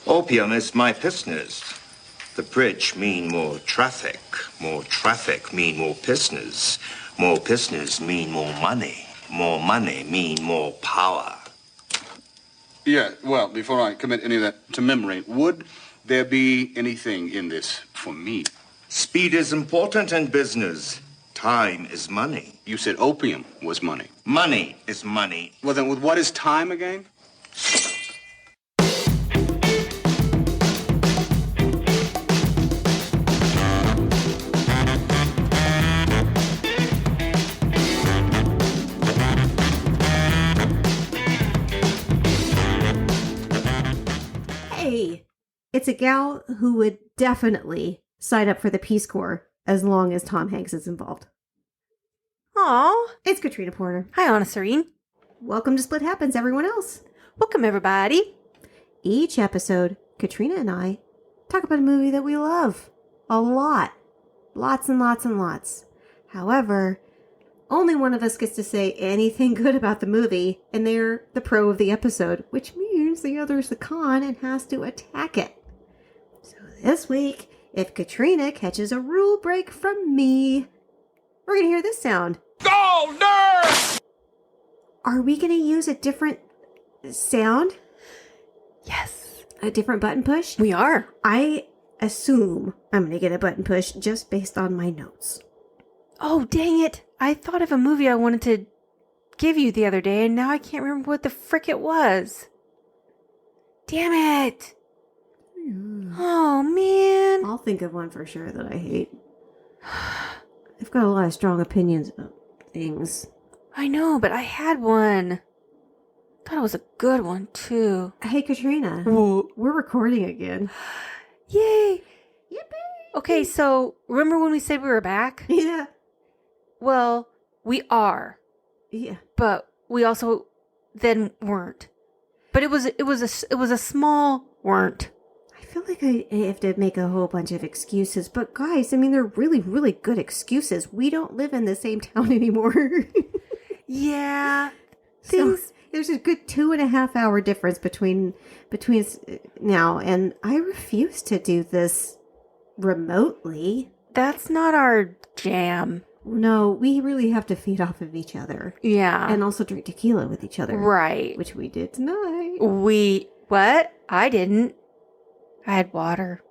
Opium is my business. The bridge mean more traffic. More traffic mean more business. More business mean more money. More money mean more power. Yeah, well, before I commit any of that to memory, would there be anything in this for me? Speed is important in business. Time is money. You said opium was money. Money is money. Well, then, what is time again? Hey, it's a gal who would definitely sign up for the Peace Corps as long as Tom Hanks is involved. Aw. It's Katrina Porter. Hi, Anna Serene. Welcome to Split Happens, everyone else. Welcome, everybody. Each episode, Katrina and I talk about a movie that we love. A lot. Lots and lots and lots. However, only one of us gets to say anything good about the movie, and they're the pro of the episode, which means the other's the con and has to attack it. So this week, if Katrina catches a rule break from me, we're going to hear this sound. Go, nerd! Are we going to use a different sound? Yes, A different button push? we are. I assume I'm going to get a button push just based on my notes. Oh, dang it. I thought of a movie I wanted to give you the other day, and now I can't remember what the frick it was. Damn it. Oh, man. I'll think of one for sure that I hate. I've got a lot of strong opinions about things. I know, but I had one. Thought it was a good one, too. Hey, Katrina. Whoa. We're recording again. Yay. Yippee! Okay, so remember when we said we were back? Yeah. Well, we are, Yeah. but we also then weren't. But it was a small weren't. I feel like I have to make a whole bunch of excuses, but guys, I mean, they're really, really good excuses. We don't live in the same town anymore. Yeah. So there's a good 2.5 hour difference between now, and I refuse to do this remotely. That's not our jam. No, we really have to feed off of each other Yeah. and also drink tequila with each other. Right. Which we did tonight. What? I didn't. I had water.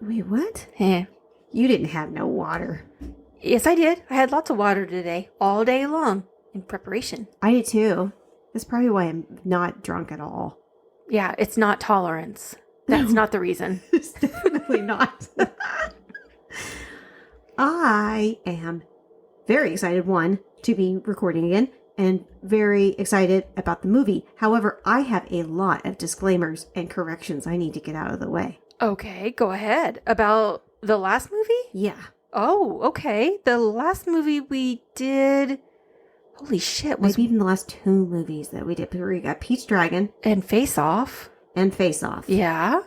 Wait, what? Eh. You didn't have no water. Yes, I did. I had lots of water today, all day long, in preparation. I did too. That's probably why I'm not drunk at all. Yeah, it's not tolerance. That's not the reason. It's definitely not. I am very excited, one, to be recording again, and very excited about the movie. However, I have a lot of disclaimers and corrections I need to get out of the way. Okay, go ahead. About the last movie? Yeah. Oh, okay. The last movie we did, holy shit, was Maybe even the last 2 movies that we did. We got Pete's Dragon and Face Off. and Face Off. Yeah.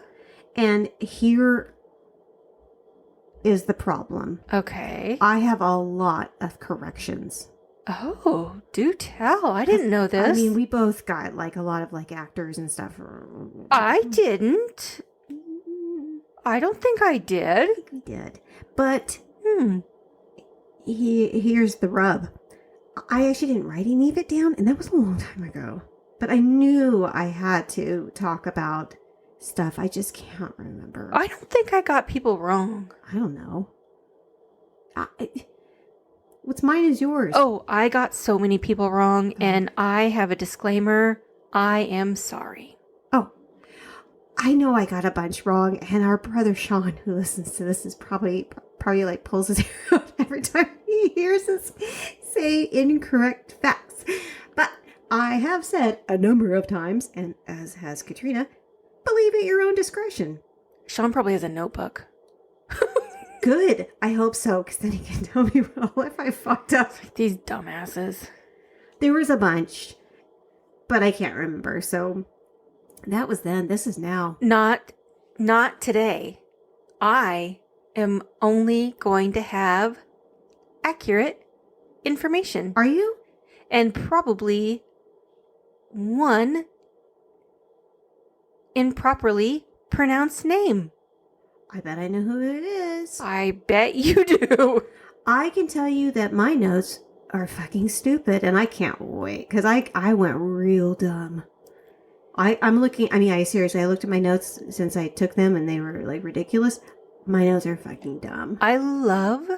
And here is the problem. Okay. I have a lot of corrections. Oh, do tell. I didn't know this. I mean, we both got like a lot of like actors and stuff. I didn't. I don't think I did. We did. But Hmm. here's the rub. I actually didn't write any of it down, and that was a long time ago. But I knew I had to talk about stuff. I just can't remember. I don't think I got people wrong. I don't know. What's mine is yours. Oh, I got so many people wrong, and I have a disclaimer. I am sorry. Oh, I know I got a bunch wrong, and our brother Sean, who listens to this, is probably like pulls his hair out every time he hears us say incorrect facts. But I have said a number of times, and as has Katrina, believe at your own discretion. Sean probably has a notebook. Good. I hope so, because then he can tell me what if I fucked up. These dumbasses. There was a bunch, but I can't remember. So that was then. This is now. Not today. I am only going to have accurate information. Are you? And probably one improperly pronounce name? I bet I know who it is. I bet you do. I can tell you that my notes are fucking stupid, and I can't wait, because I went real dumb. I'm looking, I mean, I looked at my notes since I took them, and they were, like, ridiculous. My notes are fucking dumb. I love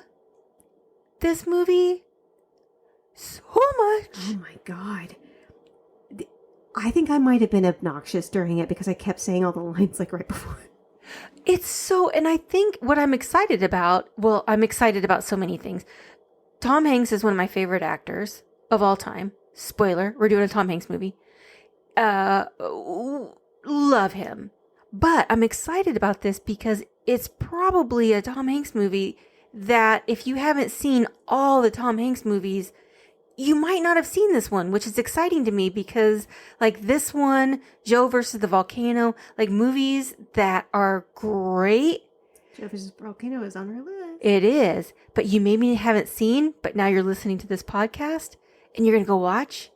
this movie so much. Oh my god. I think I might have been obnoxious during it because I kept saying all the lines, like, right before. It's so, and I think what I'm excited about, well, I'm excited about so many things. Tom Hanks is one of my favorite actors of all time. Spoiler, we're doing a Tom Hanks movie. Love him. But I'm excited about this because it's probably a Tom Hanks movie that if you haven't seen all the Tom Hanks movies, you might not have seen this one, which is exciting to me because, like, this one, Joe versus the Volcano, like, movies that are great. Joe vs. Volcano is on our list. It is, but you maybe haven't seen, but now you're listening to this podcast and you're going to go watch,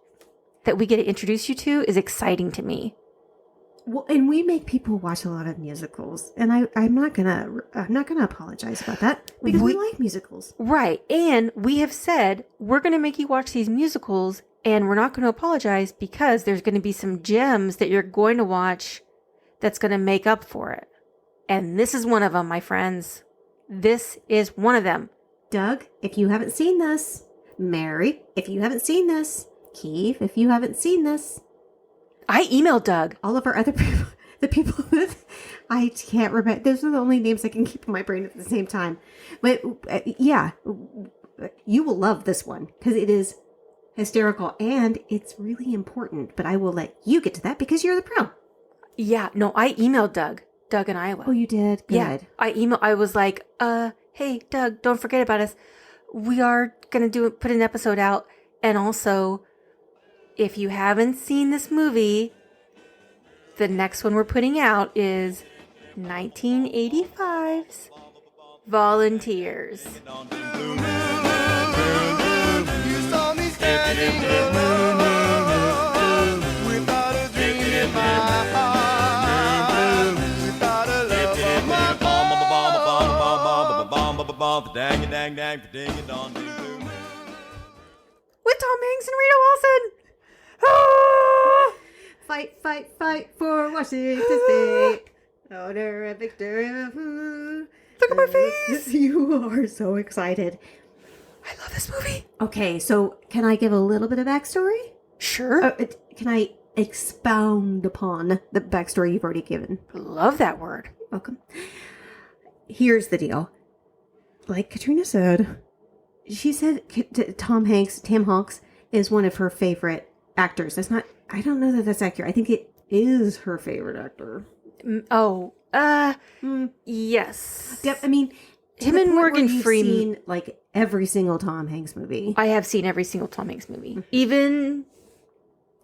that we get to introduce you to, is exciting to me. Well, and we make people watch a lot of musicals, and I'm not gonna apologize about that because we like musicals. Right. And we have said we're going to make you watch these musicals, and we're not going to apologize because there's going to be some gems that you're going to watch that's going to make up for it. And this is one of them, my friends. This is one of them. Doug, if you haven't seen this, Mary, if you haven't seen this, Keith, if you haven't seen this, I emailed Doug. all of our other people, the people that I can't remember. Those are the only names I can keep in my brain at the same time. But yeah, you will love this one because it is hysterical and it's really important. But I will let you get to that because you're the pro. Yeah, no, I emailed Doug in Iowa. Oh, you did? Good. Yeah, I was like, hey, Doug, don't forget about us. We are going to put an episode out. And also, if you haven't seen this movie, the next one we're putting out is 1985's Volunteers. With Tom Hanks and Rita Wilson. Ah! Fight, fight, fight for Washington State. Honor and victory. Look at my face. You are so excited. I love this movie. Okay, so can I give a little bit of backstory? Sure. Can I expound upon the backstory you've already given? Love that word. Welcome. Here's the deal. Like Katrina said, she said Tom Hanks is one of her favorite actors. I don't know that that's accurate. I think it is her favorite actor. Yes. Yep. I mean, Him and Morgan Freeman. Seen, like, every single Tom Hanks movie. I have seen every single Tom Hanks movie. Even.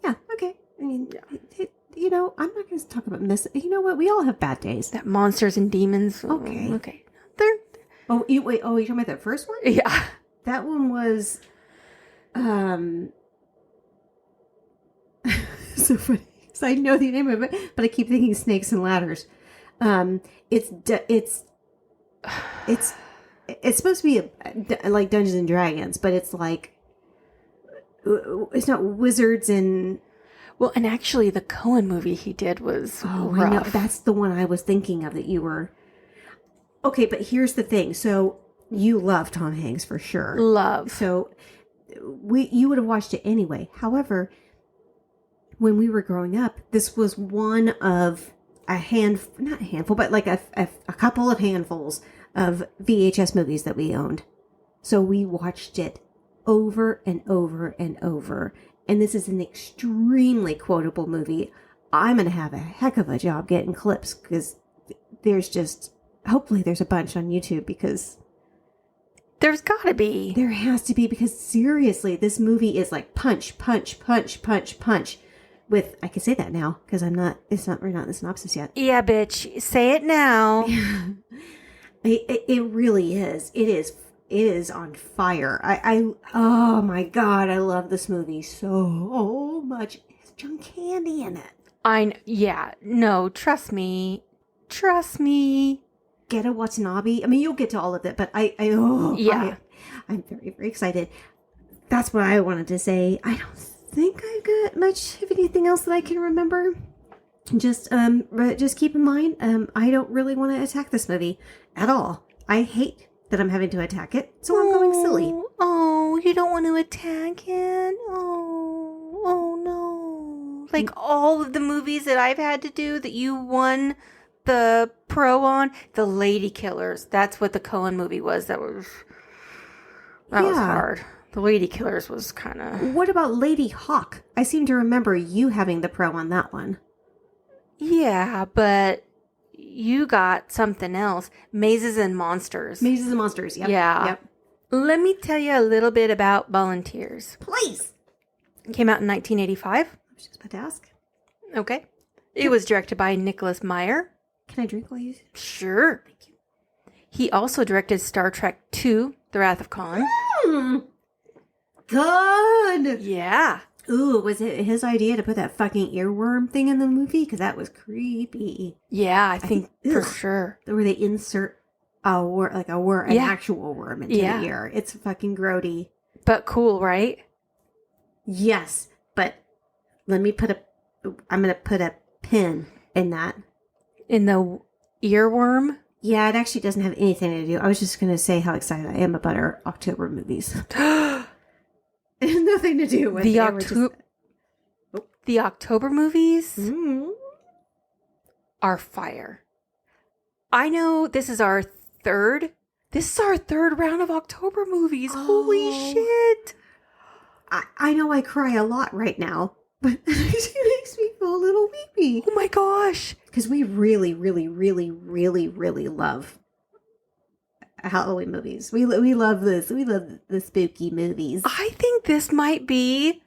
Yeah. Okay. I mean, you know, I'm not going to talk about this. You know what? We all have bad days. That Monsters and Demons. Okay. Okay. They're. Oh, you're talking about that first one? Yeah. That one was, so funny. So I know the name of it, but I keep thinking Snakes and Ladders. It's supposed to be like Dungeons and Dragons, but it's like, it's not wizards and. Well, and actually, the Coen movie he did was rough. I know. That's the one I was thinking of that you were. Okay, but here's the thing. So you love Tom Hanks for sure. Love. So you would have watched it anyway. However, when we were growing up, this was one of not a handful, but like a couple of handfuls of VHS movies that we owned. So we watched it over and over and over. And this is an extremely quotable movie. I'm going to have a heck of a job getting clips because hopefully there's a bunch on YouTube because There's gotta be. there has to be because seriously, this movie is like punch, punch, punch, punch, punch. With, I can say that now because we're not in the synopsis yet. Yeah, bitch. Say it now. It really is. It is on fire. Oh my God, I love this movie so much. It's John Candy in it. Yeah. No, trust me. Trust me. Get a Watanabe. I mean, you'll get to all of it, but I'm very, very excited. That's what I wanted to say. I don't think I've got much of anything else that I can remember. But just keep in mind, I don't really want to attack this movie at all. I hate that I'm having to attack it, so I'm going silly. Oh, you don't want to attack it? Oh no. Like all of the movies that I've had to do that you won the pro on, The Lady Killers. That's what the Coen movie was. That was hard. The Lady Killers was kind of... What about Lady Hawk? I seem to remember you having the pro on that one. Yeah, but you got something else. Mazes and Monsters. Mazes and Monsters, yep. Yeah. Yep. Let me tell you a little bit about Volunteers. Please! It came out in 1985. I was just about to ask. Okay. It was directed by Nicholas Meyer. Can I drink while you... Sure. Thank you. He also directed Star Trek II, The Wrath of Khan. Good! Yeah. Ooh, was it his idea to put that fucking earworm thing in the movie? Because that was creepy. Yeah, I think for ugh. sure. Where they insert an Yeah. actual worm into Yeah. the ear. It's fucking grody. But cool, right? Yes, but I'm gonna put a pin in that. In the earworm. Yeah, it actually doesn't have anything to do. I was just gonna say how excited I am about our October movies. It has nothing to do with The it. We're just- The October movies Mm. are fire. I know this is our third round of October movies. Holy Oh. shit. I know I cry a lot right now, but it makes me feel a little weepy. Oh my gosh. Because we really, really, really, really, really love Halloween movies. We love this. We love the spooky movies. I think this might be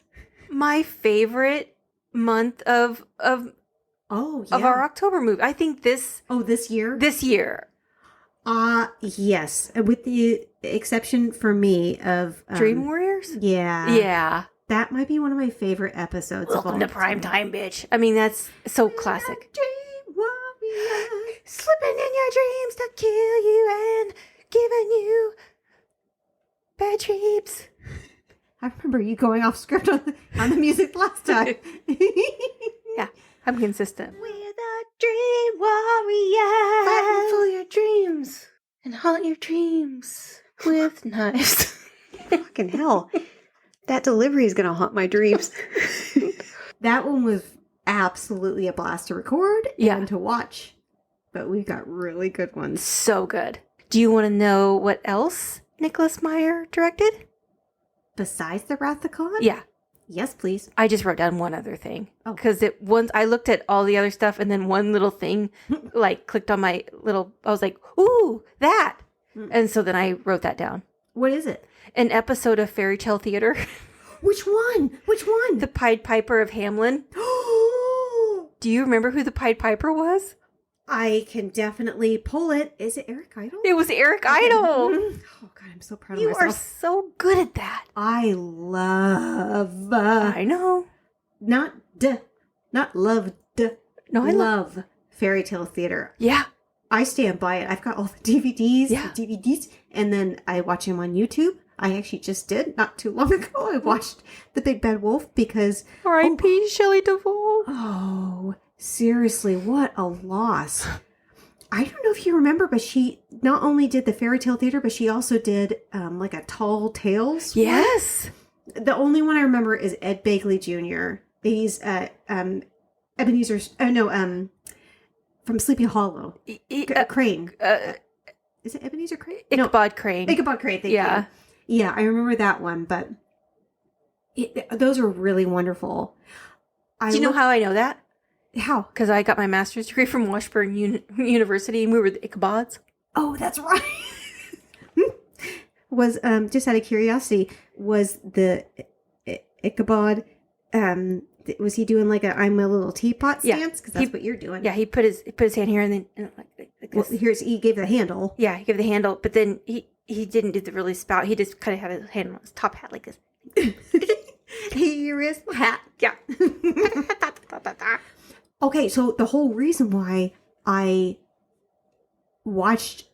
my favorite month of Oh, yeah. our October movie. I think this year? this year. Yes. With the exception for me of... Dream Warriors? Yeah. Yeah. That might be one of my favorite episodes Welcome of to all prime time, bitch. I mean, that's so classic. Dream warrior. Slipping in your dreams to kill you and giving you bad dreams. I remember you going off script on the music last time. Yeah, I'm consistent. We're the Dream Warriors. Fight and fill your dreams and haunt your dreams with knives. Fucking hell. That delivery is going to haunt my dreams. That one was absolutely a blast to record and to watch. But we've got really good ones. So good. Do you want to know what else Nicholas Meyer directed? Besides The Wrath of Khan? Yeah. Yes, please. I just wrote down one other thing. Oh. Because I looked at all the other stuff and then one little thing like clicked on my little, I was like, ooh, that. And so then I wrote that down. What is it? An episode of Fairy Tale Theater. Which one? Which one? The Pied Piper of Hamelin. Do you remember who the Pied Piper was? I can definitely pull it. Is it Eric Idle? It was Eric Idle. Oh, God, I'm so proud of You myself. are so good at that. I love... I know. Not loved. No, I love Fairy Tale Theater. Yeah. I stand by it. I've got all the DVDs, Yeah. and then I watch them on YouTube. I actually just did, not too long ago. I watched The Big Bad Wolf because... R.I.P. Shelley Duvall. Oh, seriously, what a loss. I don't know if you remember, but she not only did the Fairy Tale Theater, but she also did like a Tall Tales. Yes. The only one I remember is Ed Begley Jr. He's Ebenezer's... from Sleepy Hollow. Crane. Is it Ebenezer Crane? Ichabod Crane. Ichabod Crane, thank Yeah. you. Yeah, I remember that one, but those are really wonderful. Do you know how I know that? How? Because I got my master's degree from Washburn University and we were the Ichabods. Oh, that's right. Was, just out of curiosity, was the Ichabod, was he doing like a I'm a little teapot Yeah. stance? Because that's what you're doing. Yeah, he put his hand here and then like Well, this. he gave the handle. Yeah, he gave the handle, but then he didn't do the really spout. He just kind of had his hand on his top hat like this. Here is my hat. Yeah. Okay, so the whole reason why I watched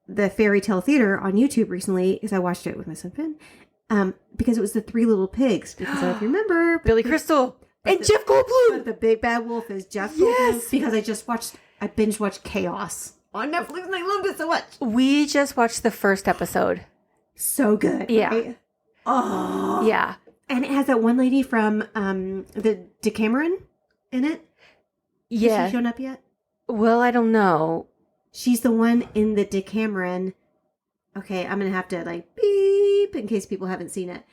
the Fairy Tale Theater on YouTube recently because I watched it with my son Finn. Because it was the Three Little Pigs. Because I remember Billy Crystal and Jeff But Goldblum. the big bad wolf is Jeff Yes! Goldblum. Because I binge watched Chaos on Netflix and I loved it so much. We just watched the first episode. So good. Yeah. Right? Oh. Yeah. And it has that one lady from the Decameron in it. Yeah. Has she shown up yet? Well, I don't know. She's the one in the Decameron. Okay, I'm going to have to like beep in case people haven't seen it.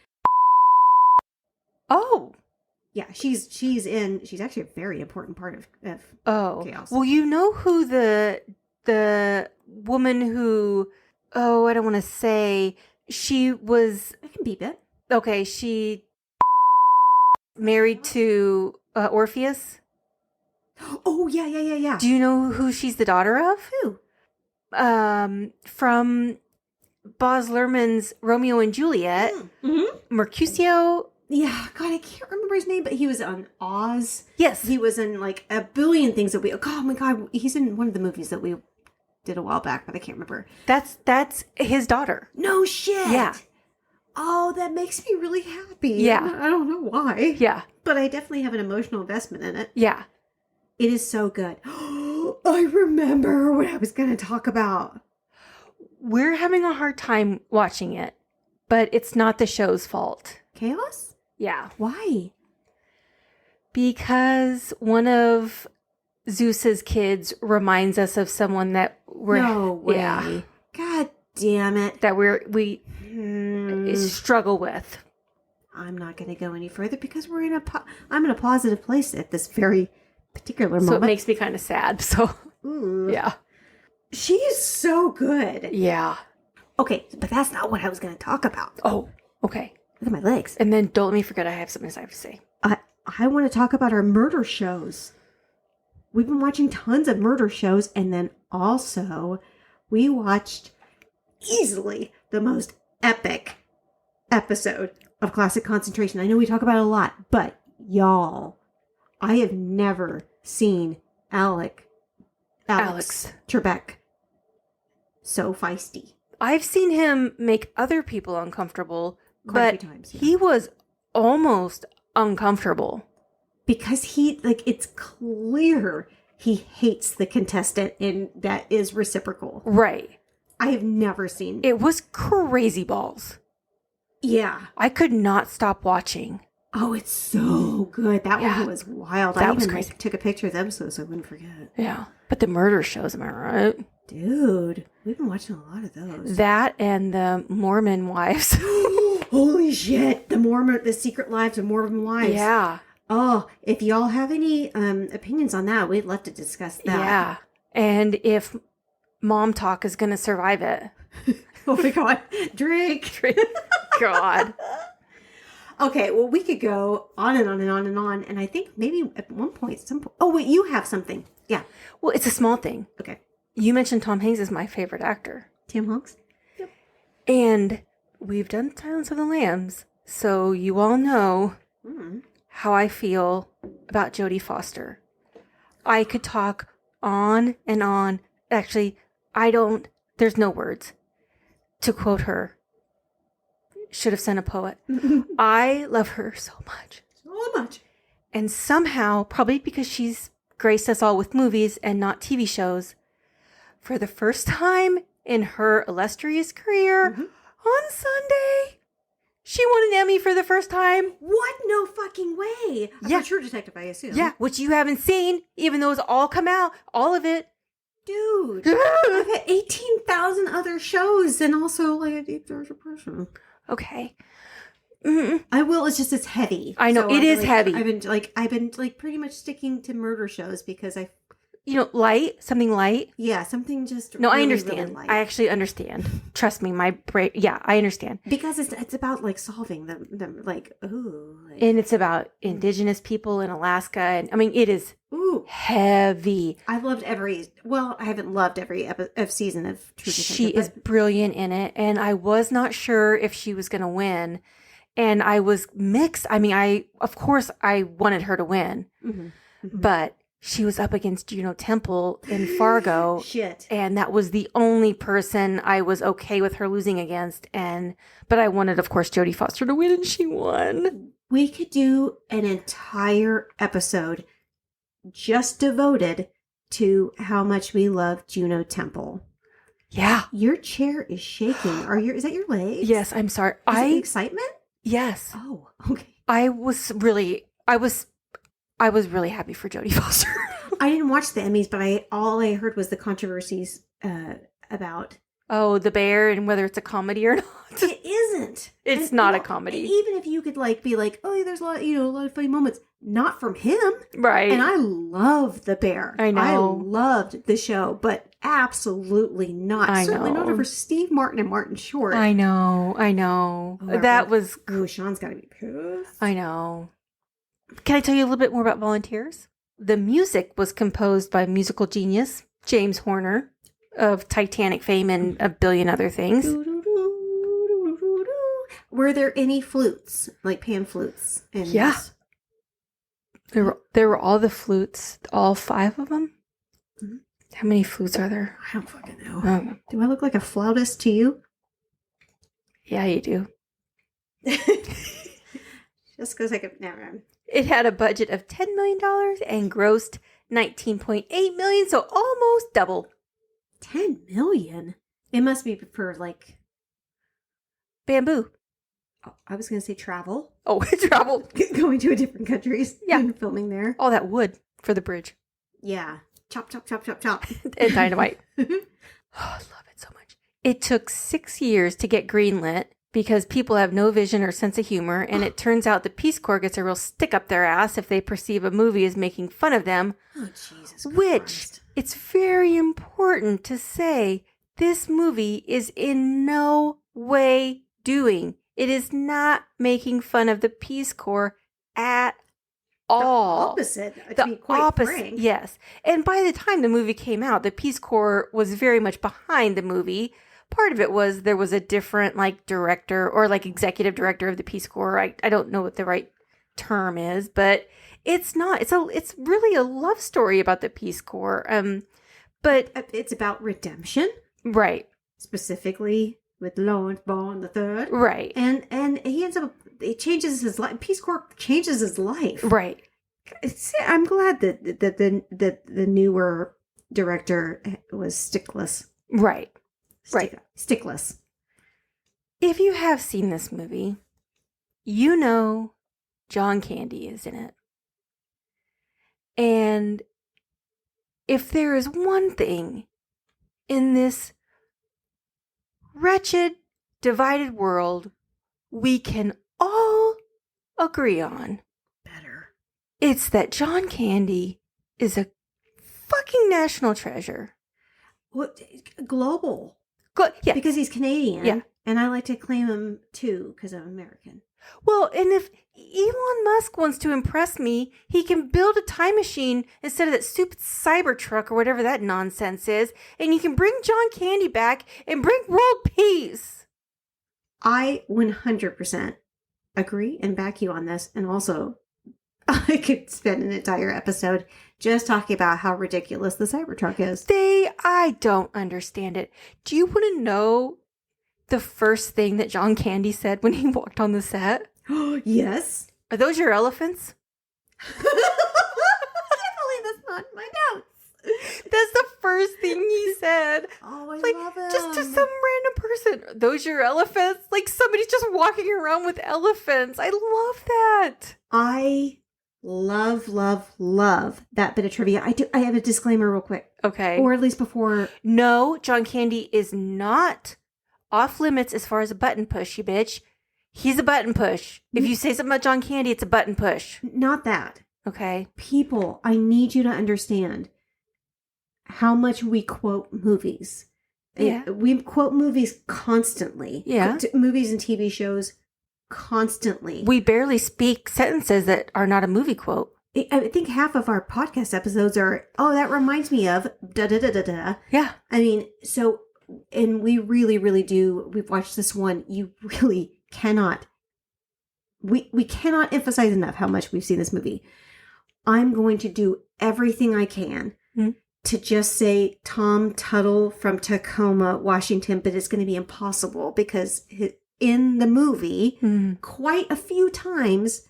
Oh. Yeah, she's actually a very important part of Oh. Chaos. Well, you know who the woman who, I don't want to say, she was, I can beep it. okay, she married to Orpheus. Oh, yeah. Do you know who she's the daughter of? Who? From Baz Luhrmann's Romeo and Juliet, Mm-hmm. Mercutio. Yeah, God, I can't remember his name, but he was on Oz. Yes. He was in like a billion things that oh my God, he's in one of the movies that we did a while back, but I can't remember. That's his daughter. No shit. Yeah. Oh, that makes me really happy. Yeah. I don't know why. Yeah. But I definitely have an emotional investment in it. Yeah. It is so good. I remember what I was going to talk about. We're having a hard time watching it, but it's not the show's fault. Chaos? Yeah. Why? Because one of Zeus's kids reminds us of someone that No way. Yeah, God damn it. that we Hmm. struggle with. I'm not going to go any further because I'm in a positive place at this very particular So it moment. makes me kind of sad. So Ooh. yeah. She is so good. Yeah. Okay, but that's not what I was going to talk about. Oh, okay. Look at my legs. And then don't let me forget I have something I have to say. I want to talk about our murder shows. We've been watching tons of murder shows, and then also we watched easily the most epic episode of Classic Concentration. I know we talk about it a lot, but y'all, I have never seen Alex Trebek so feisty. I've seen him make other people uncomfortable, Quite a but few times, yeah. he was almost uncomfortable. Because it's clear he hates the contestant, and that is reciprocal. Right. I have never seen It was crazy balls. Yeah. I could not stop watching. Oh, it's so good. That Yeah. one was wild. That I was even crazy. took a picture of the episode so I wouldn't forget. Yeah. But the murder shows, am I right? Dude, we've been watching a lot of those. That and the Mormon wives. Holy shit. The Secret Lives of Mormon Wives. Yeah. Oh, if y'all have any opinions on that, we'd love to discuss that. Yeah. And if Mom Talk is going to survive it. Oh my God. Drink. God. Okay, well, we could go on and on and on and on. And I think maybe at one point, oh, wait, you have something. Yeah. Well, it's a small thing. Okay. You mentioned Tom Hanks is my favorite actor. Tim Hanks? And we've done Silence of the Lambs. So you all know how I feel about Jodie Foster. I could talk on and on. Actually, there's no words. To quote her, should have sent a poet. I love her so much. So much. And somehow, probably because she's graced us all with movies and not TV shows, for the first time in her illustrious career, on Sunday, she won an Emmy for the first time. What? No fucking way. Yeah. For True Detective, I assume. Yeah, which you haven't seen, even though it's all come out, all of it. Dude. I've had 18,000 other shows and also like a deep dark depression. Okay. I will. It's heavy. I know, it is heavy. I've been pretty much sticking to murder shows because Something light. yeah, something just No, I really, understand. really light. I actually understand. Trust me, my brain. Yeah, I understand. because it's about like solving them And it's about indigenous people in Alaska, and I mean, it is ooh. heavy. I've loved I haven't loved every season of True Detective. She is brilliant in it, and I was not sure if she was going to win, and I was mixed. I mean, of course I wanted her to win, but she was up against Juno Temple in Fargo. Shit. And that was the only person I was okay with her losing against. But I wanted, of course, Jodie Foster to win, and she won. We could do an entire episode just devoted to how much we love Juno Temple. Yeah. Your chair is shaking. Is that your legs? Yes, I'm sorry. Is it excitement? Yes. Oh, okay. I was really happy for Jodie Foster. I didn't watch the Emmys, but all I heard was the controversies about. Oh, The Bear and whether it's a comedy or not. It isn't. It's not a comedy. Even if you could be like, oh, there's a lot of funny moments. Not from him. Right. And I love The Bear. I know. I loved the show, but absolutely not. I Certainly know. not over Steve Martin and Martin Short. I know. Oh, That was... Oh, Sean's got to be pissed. I know. Can I tell you a little bit more about Volunteers? The music was composed by musical genius James Horner of Titanic fame and a billion other things. Were there any flutes, like pan flutes? Yeah. There were all the flutes, all 5 of them. Mm-hmm. How many flutes are there? I don't fucking know. Do I look like a flautist to you? Yeah, you do. Just because I could never. It had a budget of $10 million and grossed $19.8 million, so almost double. 10 million? It must be for Bamboo. Oh, I was going to say travel. Oh, it traveled. Going to a different countries. Yeah. And filming there. All that wood for the bridge. Yeah. Chop, chop, chop, chop, chop. And dynamite. Oh, I love it so much. It took 6 years to get greenlit because people have no vision or sense of humor, and it turns out the Peace Corps gets a real stick up their ass if they perceive a movie as making fun of them. Oh, Jesus Which, Christ. it's very important to say, this movie is in no way doing. It is not making fun of the Peace Corps at all. The opposite, to be quite frank. Yes. And by the time the movie came out, the Peace Corps was very much behind the movie. Part of it was there was a different director or executive director of the Peace Corps. I don't know what the right term is, but it's not. It's really a love story about the Peace Corps. But It's about redemption. right. Specifically with Lawrence Bond III. Right. And he ends up, it changes his life. Peace Corps changes his life. Right. I'm glad that the newer director was stickless. Right. Right. Stickless. If you have seen this movie, you know John Candy is in it. And if there is one thing in this wretched, divided world we can all agree on, Better. it's that John Candy is a fucking national treasure. What? Global. Yeah. Because he's Canadian. Yeah. And I like to claim him too because I'm American. Well, and if Elon Musk wants to impress me, he can build a time machine instead of that stupid Cybertruck or whatever that nonsense is, and you can bring John Candy back and bring world peace. I 100% agree and back you on this. And also, I could spend an entire episode just talking about how ridiculous the Cybertruck is. I don't understand it. Do you want to know the first thing that John Candy said when he walked on the set? Yes. Are those your elephants? I can't believe that's not in my notes. That's the first thing he said. Oh, I Like, love him. just to some random person. Are those your elephants? Like somebody's just walking around with elephants. I love that. I love that bit of trivia. I have a disclaimer real quick. Okay. Or at least before. No, John Candy is not off limits as far as a button push, you bitch. He's a button push. If you say something about John Candy, it's a button push. Not that. Okay. People, I need you to understand how much we quote movies. Yeah. We quote movies constantly. Yeah. Movies and TV shows constantly. We barely speak sentences that are not a movie quote. I think half of our podcast episodes are, oh, that reminds me of da da da da da. Yeah. I mean, so, and we really, really do. We've watched this one. You really cannot, we cannot emphasize enough how much we've seen this movie. I'm going to do everything I can to just say Tom Tuttle from Tacoma, Washington, but it's going to be impossible because in the movie, quite a few times,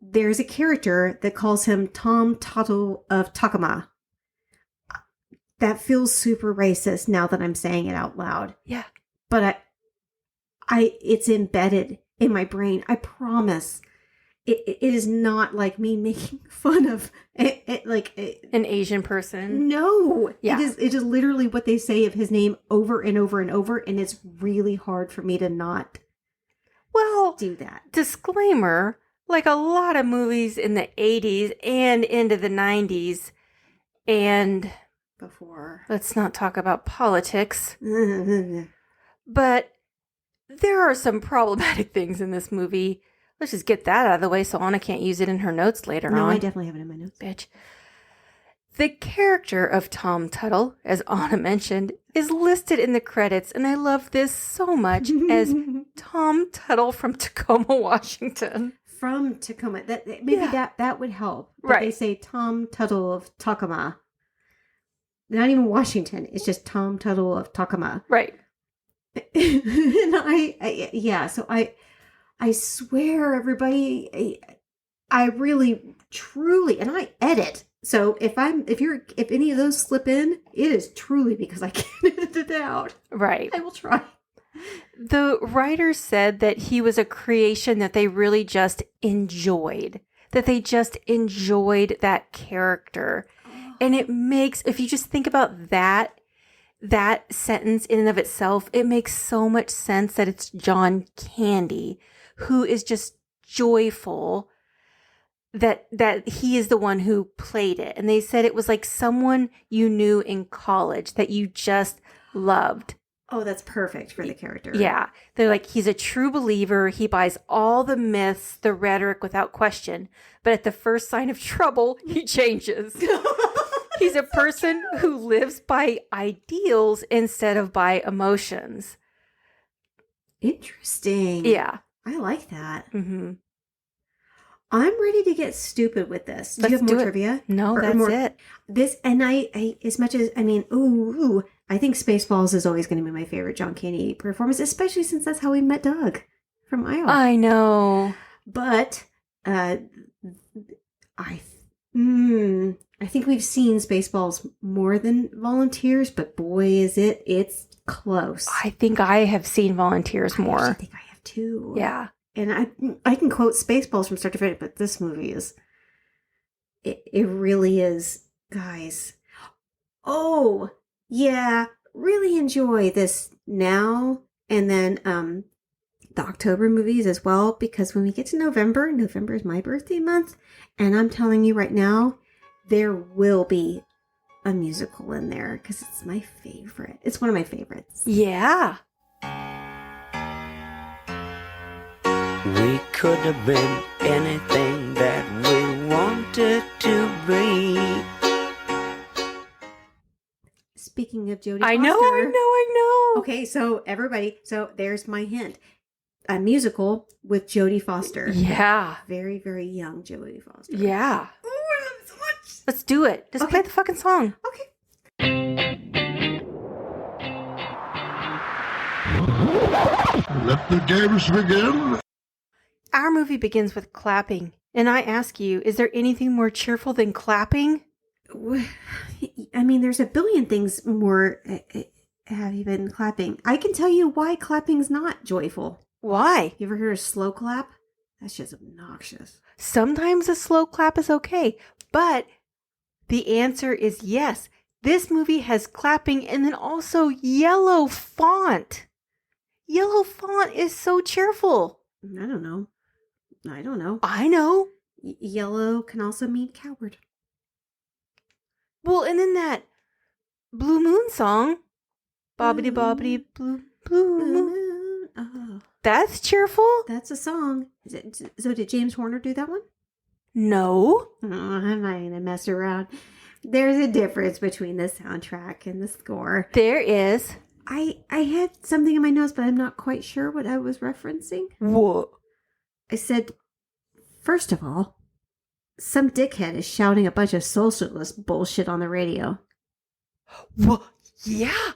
there's a character that calls him Tom Tuttle of Tacoma. That feels super racist now that I'm saying it out loud. Yeah. But it's embedded in my brain. I promise. It is not like me making fun of an Asian person. No. Yeah. It is literally what they say of his name over and over and over, and it's really hard for me to not do that. Disclaimer, like a lot of movies in the 80s and into the 90s, and before. Let's not talk about politics. But there are some problematic things in this movie. Let's just get that out of the way so Anna can't use it in her notes later on. No, I definitely have it in my notes. Bitch. The character of Tom Tuttle, as Anna mentioned, is listed in the credits, and I love this so much, as Tom Tuttle from Tacoma, Washington. From Tacoma. That would help. But Right. They say Tom Tuttle of Tacoma. Not even Washington. It's just Tom Tuttle of Tacoma. Right. And I swear, everybody, I really, truly, and I edit. So if any of those slip in, it is truly because I can't edit it out. Right. I will try. The writer said that he was a creation that they really just enjoyed. That they just enjoyed that character. And it makes, if you just think about that sentence in and of itself, it makes so much sense that it's John Candy who is just joyful that he is the one who played it. And they said it was like someone you knew in college that you just loved. Oh, that's perfect for the character. Yeah. They're like, he's a true believer. He buys all the myths, the rhetoric without question. But at the first sign of trouble, he changes. He's a person who lives by ideals instead of by emotions. Interesting. Yeah. I like that. Mm-hmm. I'm ready to get stupid with this. Do you have more trivia? No, Or that's more, it. This, and I as much as, I mean, I think Spaceballs is always going to be my favorite John Candy performance, especially since that's how we met Doug from Iowa. I know. But, I think we've seen Spaceballs more than Volunteers, but boy, it's close. I think I have seen Volunteers more. I think I have too. Yeah. And I can quote Spaceballs from start to finish, but this movie is, it really is, guys. Oh, yeah, really enjoy this now and then the October movies as well, because when we get to November is my birthday month, and I'm telling you right now, there will be a musical in there because it's my favorite. It's one of my favorites. Yeah. We could have been anything that we wanted to be. Speaking of Jodie Foster. I know. Okay, so everybody, there's my hint. A musical with Jodie Foster. Yeah. Very, very young Jodie Foster. Yeah. Oh, I love it so much. Let's do it. Just play the fucking song. Okay. Let the games begin. Our movie begins with clapping. And I ask you, is there anything more cheerful than clapping? I mean, there's a billion things more. Have you been clapping? I can tell you why clapping's not joyful. Why? You ever heard a slow clap? That's just obnoxious. Sometimes a slow clap is okay, but the answer is yes. This movie has clapping and then also yellow font. Yellow font is so cheerful. I don't know. I know. Yellow can also mean coward. Well, and then that Blue Moon song, Bobbity Bobbity Blue Moon. Oh, That's cheerful? that's a song. So did James Horner do that one? No. Oh, I'm not going to mess around. There's a difference between the soundtrack and the score. There is. I had something in my notes, but I'm not quite sure what I was referencing. What? I said, first of all, some dickhead is shouting a bunch of socialist bullshit on the radio. Well, yeah.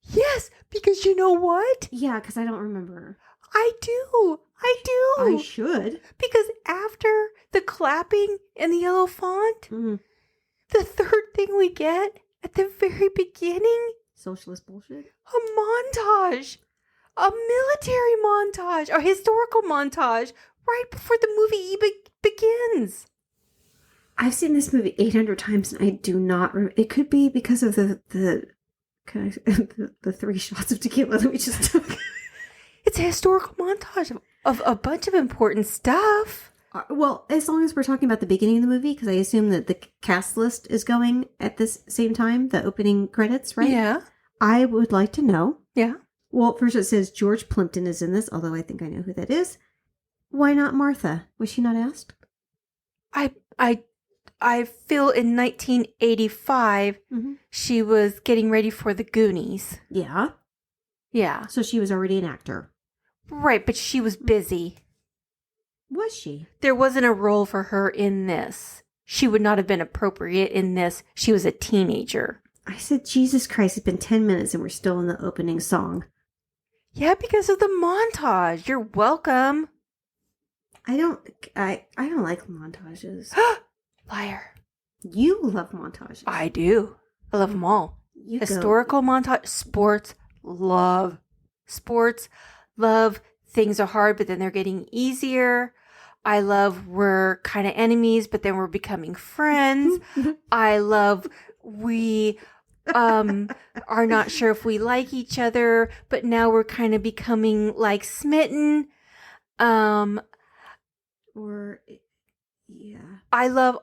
Yes, because you know what? Yeah, because I don't remember. I do. I should. Because after the clapping and the yellow font, Mm. the third thing we get at the very beginning, Socialist bullshit? a montage. A military montage. A historical montage right before the movie begins. I've seen this movie 800 times and I do not... It could be because of the 3 shots of tequila that we just took. It's a historical montage of a bunch of important stuff. Well, as long as we're talking about the beginning of the movie, because I assume that the cast list is going at this same time, the opening credits, right? Yeah. I would like to know. Yeah. Well, first it says George Plimpton is in this, although I think I know who that is. Why not Martha? Was she not asked? I feel in 1985, she was getting ready for the Goonies. Yeah. Yeah. So she was already an actor. Right, but she was busy. Was she? There wasn't a role for her in this. She would not have been appropriate in this. She was a teenager. I said, Jesus Christ, it's been 10 minutes and we're still in the opening song. Yeah, because of the montage. You're welcome. I don't like montages. Liar. You love montages. I do. I love them all. You Historical montage. Sports. Love. Sports. Love. Things are hard, but then they're getting easier. I love we're kind of enemies, but then we're becoming friends. I love we are not sure if we like each other, but now we're kind of becoming like smitten. yeah. I love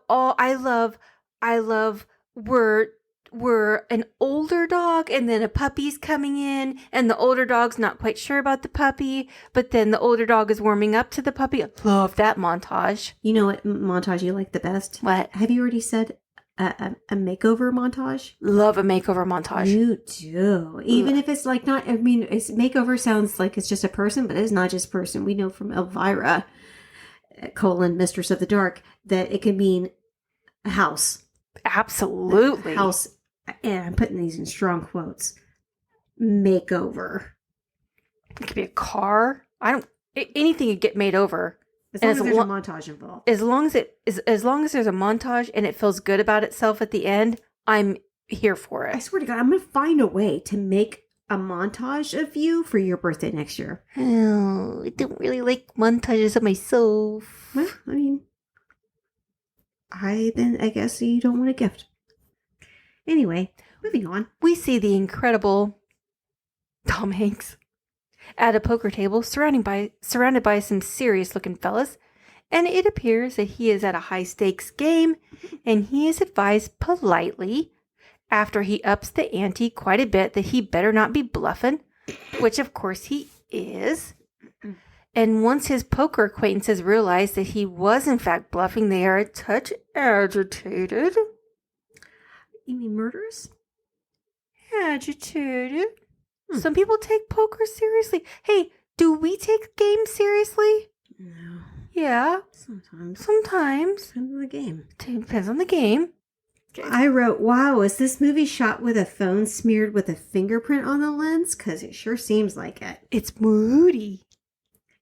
we're an older dog and then a puppy's coming in and the older dog's not quite sure about the puppy, but then the older dog is warming up to the puppy. I love that montage. You know what montage you like the best? What? Have you already said a makeover montage? Love a makeover montage. You do. Even if it's like not, I mean, it's makeover sounds like it's just a person, but it's not just a person. We know from Elvira, Mistress of the Dark, that it can mean a house. Absolutely. House, and I'm putting these in strong quotes. Makeover. It could be a car. Anything could get made over. As long And as there's a montage involved. As long as there's a montage and it feels good about itself at the end, I'm here for I it. swear to God, I'm going to find a way to make a montage of you for your birthday next year. Oh, I don't really like montages of myself. Well, I mean, I guess you don't want a gift. Anyway, moving on. We see the incredible Tom Hanks at a poker table surrounded by some serious looking fellas, and it appears that he is at a high stakes game, and he is advised politely after he ups the ante quite a bit that he better not be bluffing, which of course he is. And once his poker acquaintances realize that he was in fact bluffing, they are a touch agitated. You mean murderous? Agitated. Some people take poker seriously. Hey, do we take games seriously? No. Yeah, Sometimes. sometimes. Depends on the game. Depends on the game. I wrote, wow, is this movie shot with a phone smeared with a fingerprint on the lens? Because it sure seems like it. It's moody.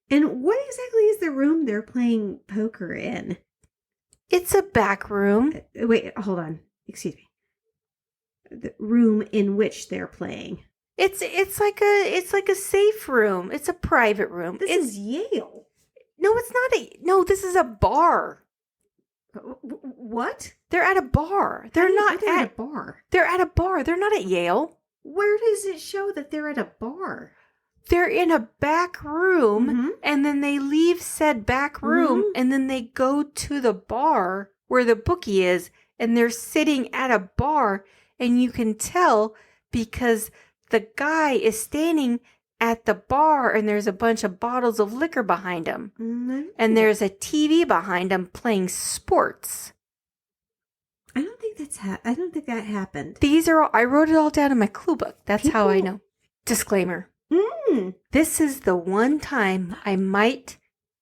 And what exactly is the room they're playing poker in? It's a back room. Wait, hold on. Excuse me. The room in which they're playing. It's like a safe room. It's a private room. This is Yale. No, it's not no, this is a bar. What? They're at a bar. They're not at at a bar. They're at a bar. They're not at Yale. Where does it show that they're at a bar? They're in a back room, and then they leave said back room, and then they go to the bar where the bookie is, and they're sitting at a bar, and you can tell because the guy is standing at the bar, and there's a bunch of bottles of liquor behind him, and there's a TV behind him playing sports. I don't think that happened. I wrote it all down in my clue book. That's how I know. Disclaimer. This is the one time I might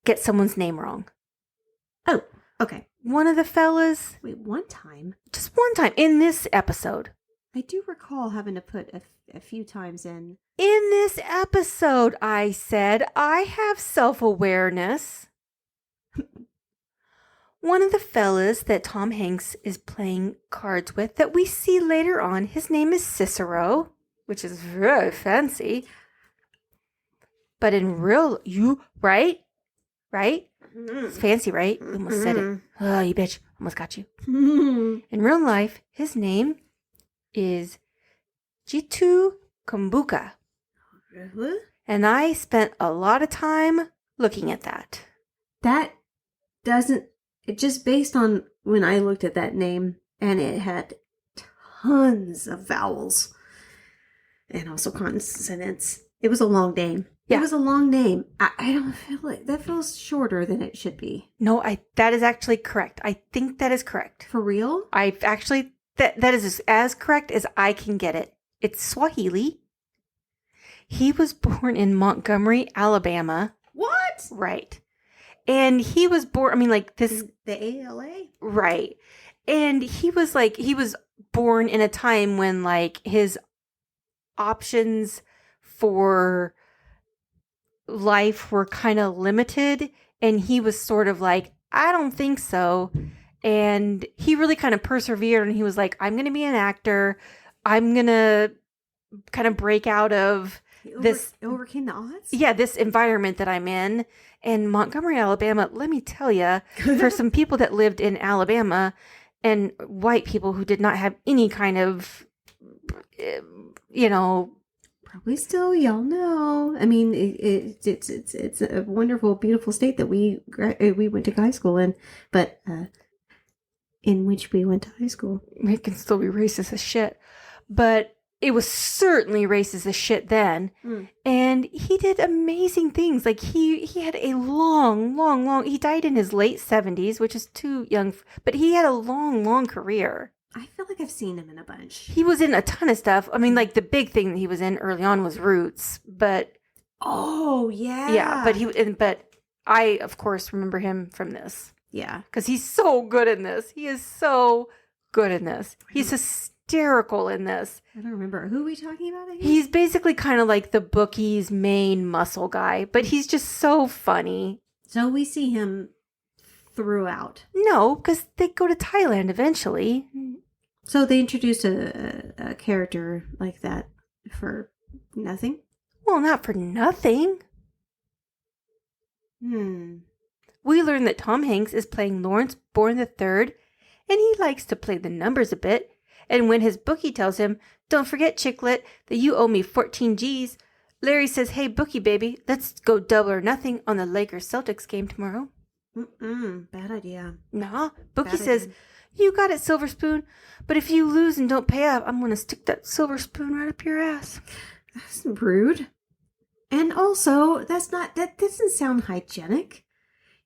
get someone's name wrong. Oh, okay. one of the fellas, Wait, one time? just one time in this episode. I do recall having to put a few times in. In this episode, I said, I have self-awareness. One of the fellas that Tom Hanks is playing cards with that we see later on, his name is Cicero, which is very fancy. But in real, right? It's fancy, right? You almost said it. Oh, you bitch. Almost got you. In real life, his name is Jitu Kumbuka. And I spent a lot of time looking at that. That doesn't, it just based on when I looked at that name, and it had tons of vowels and also consonants. It was a long name. Yeah. It was a long name. I don't feel like that feels shorter than it should be. No, that is actually correct. I think that is correct. For real? I've actually, that is as correct as I can get it. It's Swahili. He was born in Montgomery, Alabama. What? Right. And he was born, I mean, like this. The ALA? Right. And he was born in a time when like his options for life were kind of limited. And he was sort of like, I don't think so. And he really kind of persevered, and he was like, I'm going to be an actor. I'm going to kind of break out of this. Overcame the odds? Yeah, this environment that I'm in. And Montgomery, Alabama, let me tell you, for some people that lived in Alabama and white people who did not have any kind of, Probably still, y'all know. I mean, it's a wonderful, beautiful state that we went to high school in, but in which we went to high school. It can still be racist as shit. But it was certainly racist as shit then. And he did amazing things. Like he had a long, he died in his late 70s, which is too young, but he had a long career. I feel like I've seen him in a bunch. He was in a ton of stuff. I mean, like the big thing that he was in early on was Roots, but oh yeah, yeah, but I of course remember him from this. Yeah, because he's so good in this. He is so good in this. He's hysterical in this. I don't remember. Who are we talking about again? He's basically kind of like the bookie's main muscle guy, but he's just so funny. So we see him throughout. No, because they go to Thailand eventually. So they introduced a character like that for nothing? Well, not for nothing. We learn that Tom Hanks is playing Lawrence Bourne III, and he likes to play the numbers a bit. And when his bookie tells him, "Don't forget, Chicklet, that you owe me 14 G's," Larry says, "Hey, bookie baby, let's go double or nothing on the Lakers-Celtics game tomorrow." Bad idea. Nah, bookie Bad says, idea. "You got it, Silver Spoon, but if you lose and don't pay up, I'm going to stick that silver spoon right up your ass." That's rude. And also, that doesn't sound hygienic.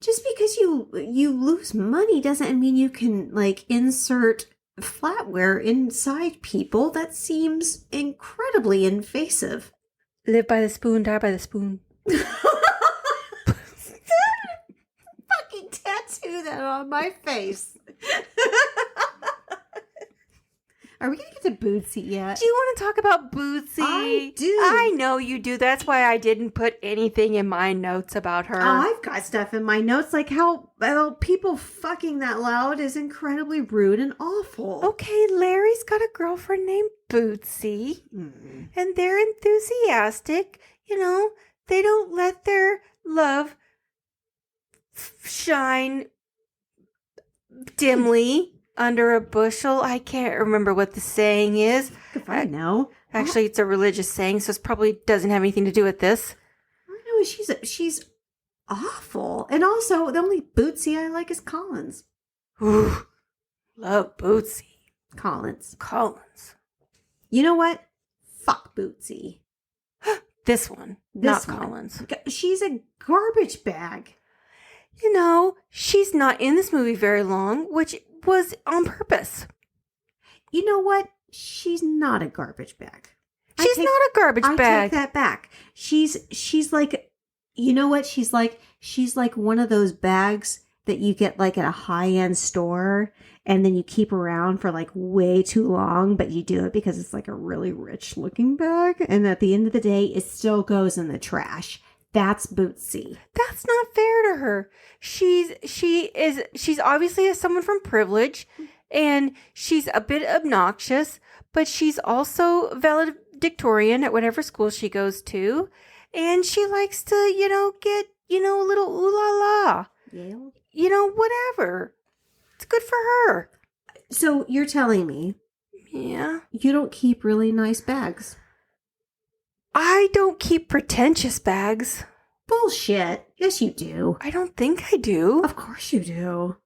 Just because you lose money doesn't mean you can like insert flatware inside people. That seems incredibly invasive. Live by the spoon, die by the spoon. Fucking tattoo that on my face. Are we gonna get to Bootsy yet? Do you want to talk about Bootsy? I do. I know you do. That's why I didn't put anything in my notes about her. Oh, I've got stuff in my notes like how people fucking that loud is incredibly rude and awful. Okay, Larry's got a girlfriend named Bootsy, and they're enthusiastic. You know, they don't let their love shine dimly under a bushel. I can't remember what the saying is. If I know. Actually, it's a religious saying, so it probably doesn't have anything to do with this. I know she's awful. And also, the only Bootsy I like is Collins. Ooh, love Bootsy. Collins. You You know what? Fuck Bootsy. This one, This not one. Collins. She's a garbage bag. You know, she's not in this movie very long, which was on purpose. You know what? She's not a garbage bag. She's not a garbage I bag. take that back. She's like, you know what? She's like one of those bags that you get like at a high-end store and then you keep around for like way too long, but you do it because it's like a really rich looking bag. And at the end of the day, it still goes in the trash. That's Bootsy. That's not fair to her. She's obviously someone from privilege, and she's a bit obnoxious, but she's also valedictorian at whatever school she goes to, and she likes to, get, a little ooh la la. Yale? Whatever. It's good for her. So you're telling me Yeah. you don't keep really nice bags? I don't keep pretentious bags. Bullshit. Yes, you do. I don't think I do. Of course you do.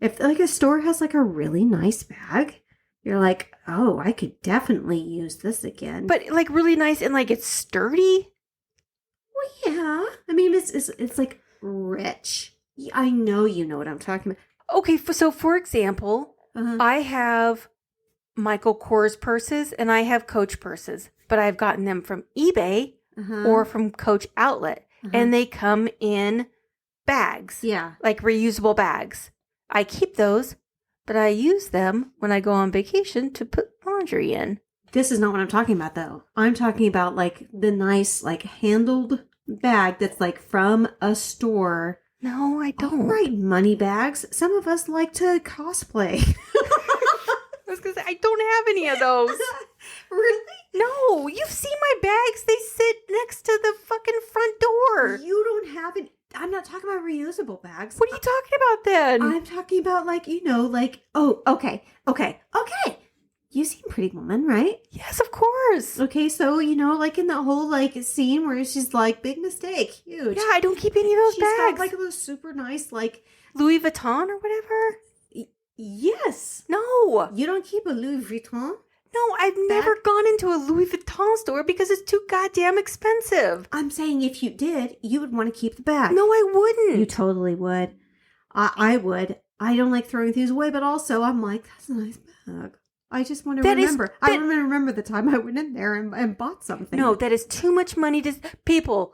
If like a store has like a really nice bag, you're like, oh, I could definitely use this again. But like really nice and like it's sturdy. well, yeah. I mean, it's like rich. I know you know what I'm talking about. Okay, so for example, Uh-huh. I have Michael Kors purses and I have Coach purses, but I've gotten them from eBay Uh-huh. or from Coach Outlet, and they come in bags, yeah. like reusable bags. I keep those, but I use them when I go on vacation to put laundry in. This is not what I'm talking about, though. I'm talking about like the nice, like handled bag that's like from a store. No, I don't. All right, money bags. Some of us like to cosplay. I was gonna say I don't have any of those. Really? No, you've seen my bags. They sit next to the fucking front door. You don't have it. I'm not talking about reusable bags. What are you talking about then? I'm talking about oh, okay. You seem Pretty Woman, right? Yes, of course. Okay, so, like in the whole, like, scene where she's like, big mistake, huge. Yeah, I don't keep any of those She's bags. got, like, those super nice, like, Louis Vuitton or whatever? yes. No. You don't keep a Louis Vuitton? No, I've never gone into a Louis Vuitton store because it's too goddamn expensive. I'm saying if you did, you would want to keep the bag. No, I wouldn't. You totally would. I would. I don't like throwing things away, but also I'm like, that's a nice bag. I just want to remember. I want to remember the time I went in there and bought something. No, that is too much money to... People,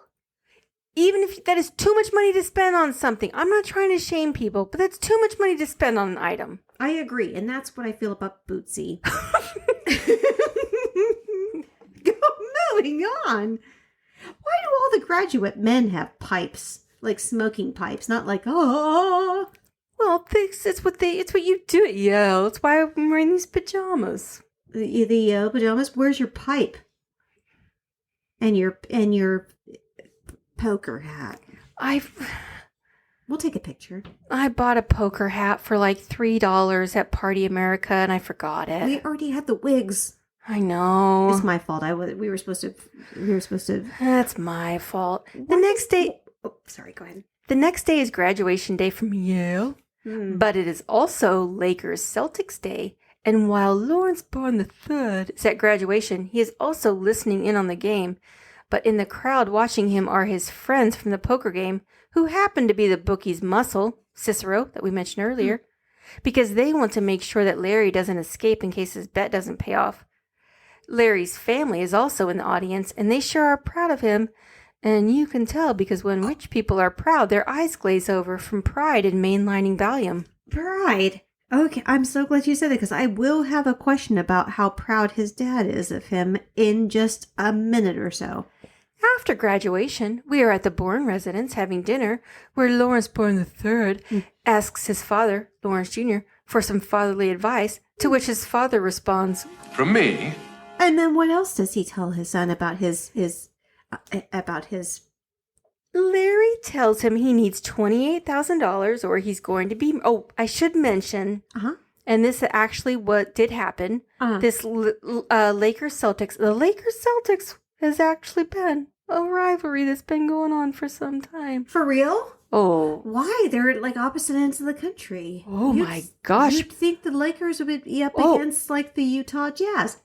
even if that is too much money to spend on something, I'm not trying to shame people, but that's too much money to spend on an item. I agree, and that's what I feel about Bootsy. Moving on. Why do all the graduate men have pipes? Like smoking pipes, not like, oh. Well, it's what you do at Yale. That's why I'm wearing these pajamas. The pajamas, where's your pipe? And your poker hat. We'll take a picture. I bought a poker hat for like $3 at Party America, and I forgot it. We already had the wigs. I know. It's my fault. We were supposed to. That's my fault. The next day. Oh, sorry. Go ahead. The next day is graduation day from Yale, but it is also Lakers Celtics day. And while Lawrence Bourne III is at graduation, he is also listening in on the game. But in the crowd watching him are his friends from the poker game, who happen to be the bookie's muscle, Cicero, that we mentioned earlier, because they want to make sure that Larry doesn't escape in case his bet doesn't pay off. Larry's family is also in the audience, and they sure are proud of him. And you can tell because when rich people are proud, their eyes glaze over from pride in mainlining Valium. Pride. Okay, I'm so glad you said that because I will have a question about how proud his dad is of him in just a minute or so. After graduation, we are at the Bourne residence having dinner, where Lawrence Bourne III asks his father, Lawrence Jr., for some fatherly advice, to which his father responds, From me? And then what else does he tell his son about his Larry tells him he needs $28,000 or he's going to be... Oh, I should mention, and this is actually what did happen, this Lakers Celtics... The Lakers Celtics has actually been a rivalry that's been going on for some time. For real? Oh. Why? They're at like opposite ends of the country. Oh my gosh. You'd think the Lakers would be up against like the Utah Jazz.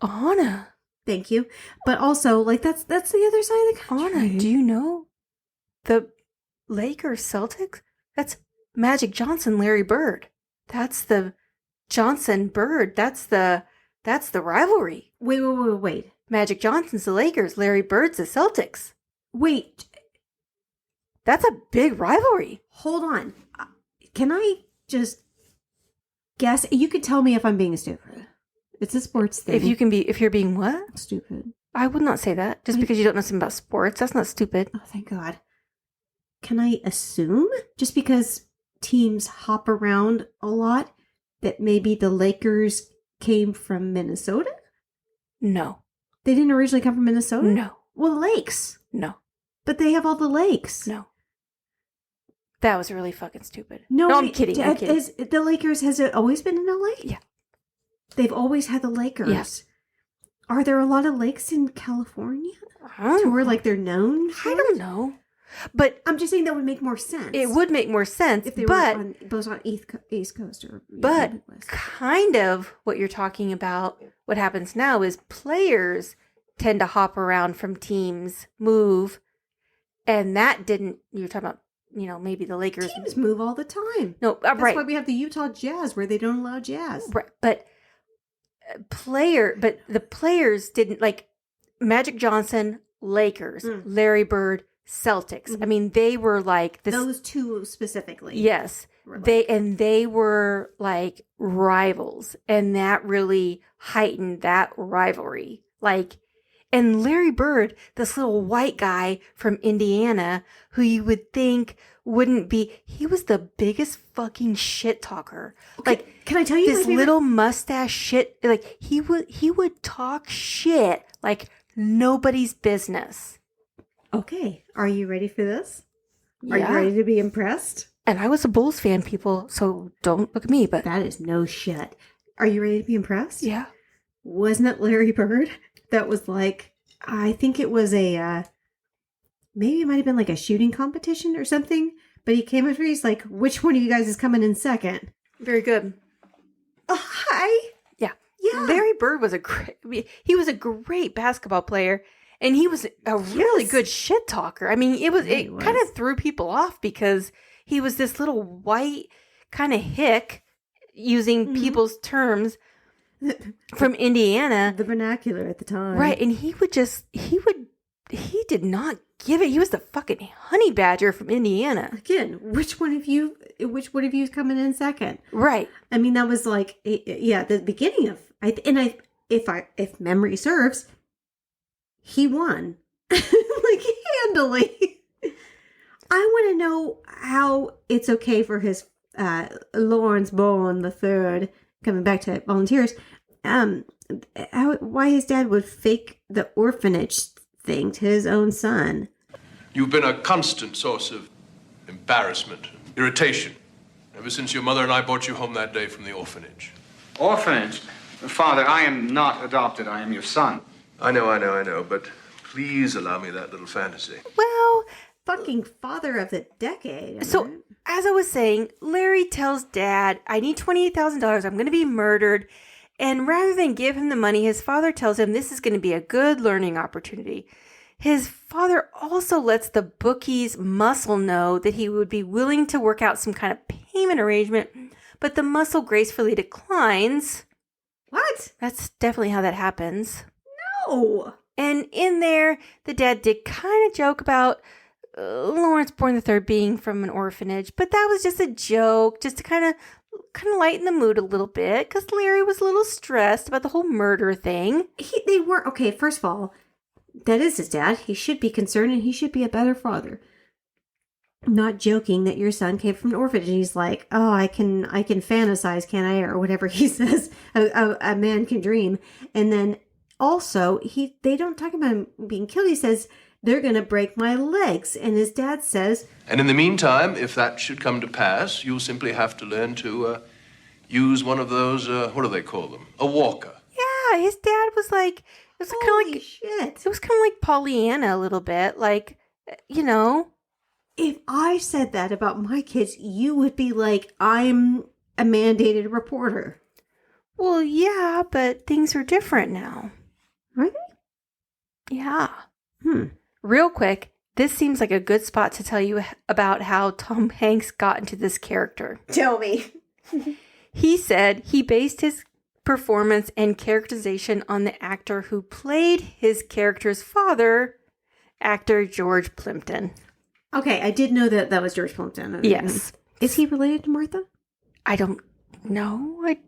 Anna. Thank you. But also, like, that's the other side of the country. Anna, do you know the Lakers Celtics? That's Magic Johnson, Larry Bird. That's the Johnson Bird. That's the rivalry. Wait. Magic Johnson's the Lakers, Larry Bird's the Celtics. Wait. That's a big rivalry. Hold on. Can I just guess? You could tell me if I'm being stupid. It's a sports thing. If you're being what? Stupid. I would not say that. Just because you don't know something about sports, that's not stupid. Oh, thank God. Can I assume, just because teams hop around a lot, that maybe the Lakers came from Minnesota? No. They didn't originally come from Minnesota? No. Well, lakes. No. But they have all the lakes. No. That was really fucking stupid. No, I'm kidding. I'm kidding. The Lakers, has it always been in LA? Yeah. They've always had the Lakers. Yes. Are there a lot of lakes in California? I To where, like, they're known for don't it? know. But I'm just saying that would make more sense. it would make more sense. if they but were both on East Coast or But Midwest. kind of what you're talking about, what happens now is players tend to hop around from teams, move, and that didn't, you're talking about, maybe the Lakers. Teams move all the time. No, That's right. why we have the Utah Jazz where they don't allow jazz. Right. But the players didn't, like Magic Johnson, Lakers, Larry Bird, Celtics. I mean, they were like this. Those two specifically. Yes. were They were like rivals, and that really heightened that rivalry. And Larry Bird, this little white guy from Indiana, who you would think wouldn't be, he was the biggest fucking shit talker. Can I tell you this my favorite- little mustache shit? Like he would talk shit like nobody's business. Okay, are you ready for this? Are Yeah. you ready to be impressed? And I was a Bulls fan, people, so don't look at me. But That is no shit. Are you ready to be impressed? yeah, Wasn't it Larry Bird that was like, I think it was maybe it might have been like a shooting competition or something, but he came up to me, he's like, which one of you guys is coming in second? very good. Oh, hi. Yeah. Yeah. Larry Bird was he was a great basketball player, and he was a really Yes. good shit talker. I mean, Yeah, he it kind was. of threw people off because he was this little white kind of hick, using Mhm. people's terms, from Indiana. The vernacular at the time. Right, and he did not give it. He was the fucking honey badger from Indiana. Again, which one of you is coming in second? Right. I mean, that was like, the beginning of, if memory serves, he won. Like, handily. I want to know how it's okay for his, Lawrence Bowen III, coming back to volunteers, why his dad would fake the orphanage thing to his own son. You've been a constant source of embarrassment, irritation, ever since your mother and I brought you home that day from the orphanage. Orphanage? Father, I am not adopted. I am your son. I know, but please allow me that little fantasy. Well, Fucking father of the decade. so right? as I was saying, Larry tells Dad, I need $28,000. I'm going to be murdered. And rather than give him the money, his father tells him this is going to be a good learning opportunity. His father also lets the bookies Muscle know that he would be willing to work out some kind of payment arrangement, but the Muscle gracefully declines. What? That's definitely how that happens. No. And in there, the dad did kind of joke about Lawrence Bourne III being from an orphanage, but that was just a joke, just to kind of lighten the mood a little bit, because Larry was a little stressed about the whole murder thing. They weren't. Okay, first of all, that is his dad. He should be concerned and he should be a better father. I'm not joking that your son came from an orphanage. And he's like, oh, I can fantasize, can I? Or whatever he says, a man can dream. And then also, they don't talk about him being killed. He says, they're going to break my legs. And his dad says, And in the meantime, if that should come to pass, you'll simply have to learn to use one of those, what do they call them? A walker. Yeah, his dad was like, it was kind of holy like, shit. it was kind of like Pollyanna a little bit, like, you know. If I said that about my kids, you would be like, I'm a mandated reporter. Well, yeah, but things are different now. Are they? Yeah. Real quick, this seems like a good spot to tell you about how Tom Hanks got into this character. Tell me. He said he based his performance and characterization on the actor who played his character's father, actor George Plimpton. Okay, I did know that was George Plimpton. Yes. Is he related to Martha? I don't know. I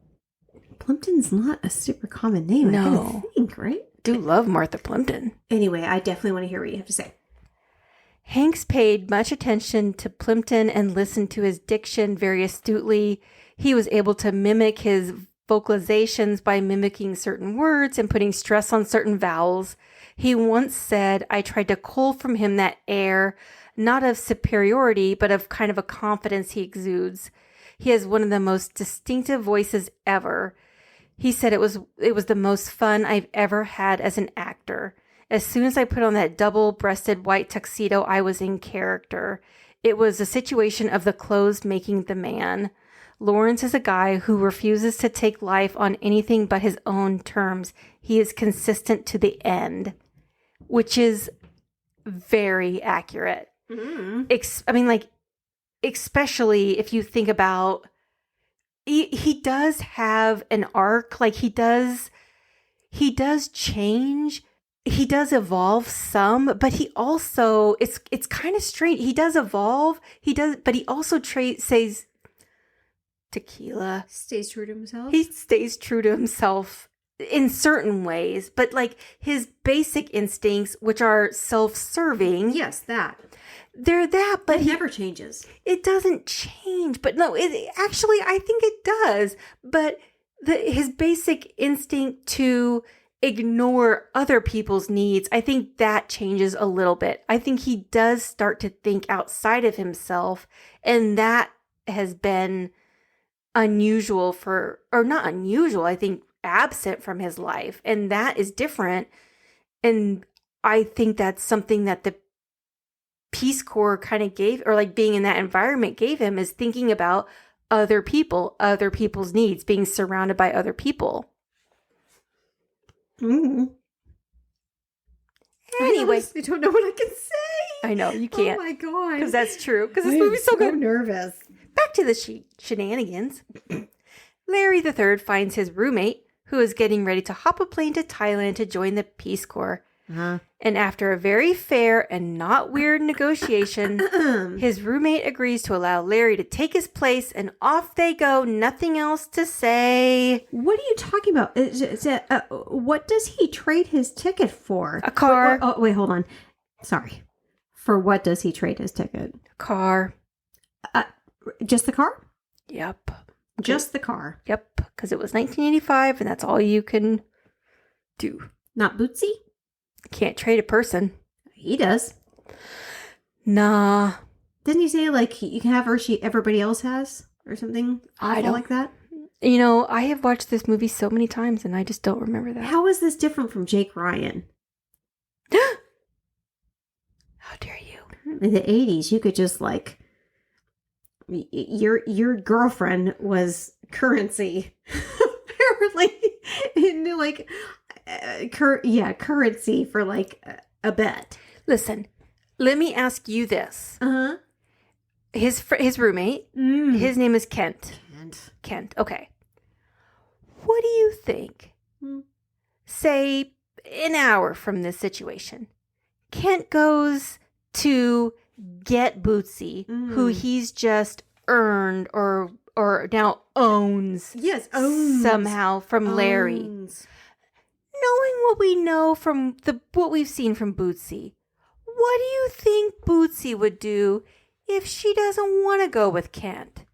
Plimpton's not a super common name. I No. gotta think, right? do love Martha Plimpton. Anyway, I definitely want to hear what you have to say. Hanks paid much attention to Plimpton and listened to his diction very astutely. He was able to mimic his vocalizations by mimicking certain words and putting stress on certain vowels. He once said, I tried to cull from him that air, not of superiority, but of kind of a confidence he exudes. He has one of the most distinctive voices ever. He said it was the most fun I've ever had as an actor. As soon as I put on that double-breasted white tuxedo, I was in character. It was a situation of the clothes making the man. Lawrence is a guy who refuses to take life on anything but his own terms. He is consistent to the end, which is very accurate. Especially if you think about, he does have an arc. Like he does change. He does evolve some, but he also, it's kind of strange. He does evolve. But he also says tequila. Stays true to himself. He stays true to himself in certain ways, but like his basic instincts, which are self-serving. Yes, that. They're that, but It never changes. it doesn't change. But no, actually, I think it does. But his basic instinct to ignore other people's needs, I think that changes a little bit. I think he does start to think outside of himself, and that has been unusual or not unusual, I think absent from his life, and that is different. And I think that's something that the Peace Corps kind of gave, or like being in that environment gave him, is thinking about other people, other people's needs, being surrounded by other people. Anyway, I don't know what I can say. I know you can't, Oh my god. because that's true. Because this I'm movie's so good. nervous. Back to the shenanigans. Larry III finds his roommate, who is getting ready to hop a plane to Thailand to join the Peace Corps. And after a very fair and not weird negotiation, his roommate agrees to allow Larry to take his place, and off they go. Nothing else to say. What are you talking about? What does he trade his ticket for? A car. Wait, hold on. Sorry. For what does he trade his ticket? Car. Just the car? Yep. Just the car. Yep. Because it was 1985, and that's all you can do. Not Bootsy? Can't trade a person. He does. Nah. Didn't he say like you can have her everybody else has or something? I Awful don't- like that. You know, I have watched this movie so many times, and I just don't remember that. How is this different from Jake Ryan? How dare you? In the 80s, you could just like your girlfriend was currency. Apparently, in like currency for like a bet. Listen, let me ask you this. Uh-huh. His roommate, his name is Kent. Kent, okay. What do you think? Say, an hour from this situation, Kent goes to get Bootsy, who he's just earned or now owns. Yes, owns. Somehow from Larry. Owns. Knowing what we know from what we've seen from Bootsy, what do you think Bootsy would do if she doesn't want to go with Kent?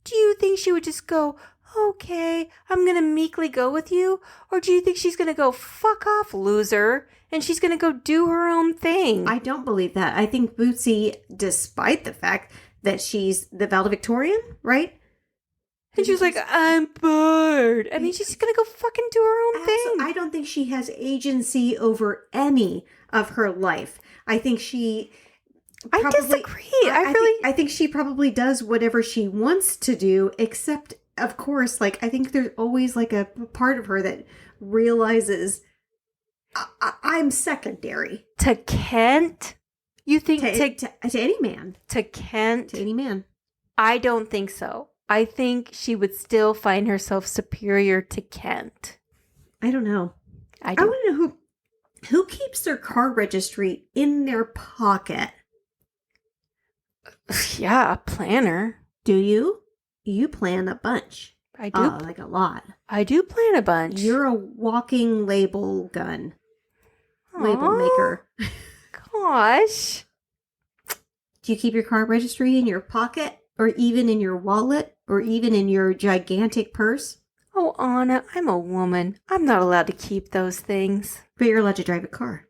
Do you think she would just go, okay, I'm going to meekly go with you? Or do you think she's going to go, fuck off, loser, and she's going to go do her own thing? I don't believe that. I think Bootsy, despite the fact that she's the valedictorian, right? And she was like, I'm bored. I mean, she's going to go fucking do her own thing. I don't think she has agency over any of her life. I think she... I disagree. I think she probably does whatever she wants to do, except, of course, like, I think there's always, like, a part of her that realizes I'm secondary. To Kent? You think To any man. to Kent? To any man. I don't think so. I think she would still find herself superior to Kent. I don't know. I I do. want to know who keeps their car registry in their pocket. Yeah, a planner. Do you? You plan a bunch. I do. Like a lot. I do plan a bunch. You're a walking label gun. Label Aw. maker. Gosh. Do you keep your car registry in your pocket? Or even in your wallet? Or even in your gigantic purse? Oh, Anna, I'm a woman. I'm not allowed to keep those things. But you're allowed to drive a car.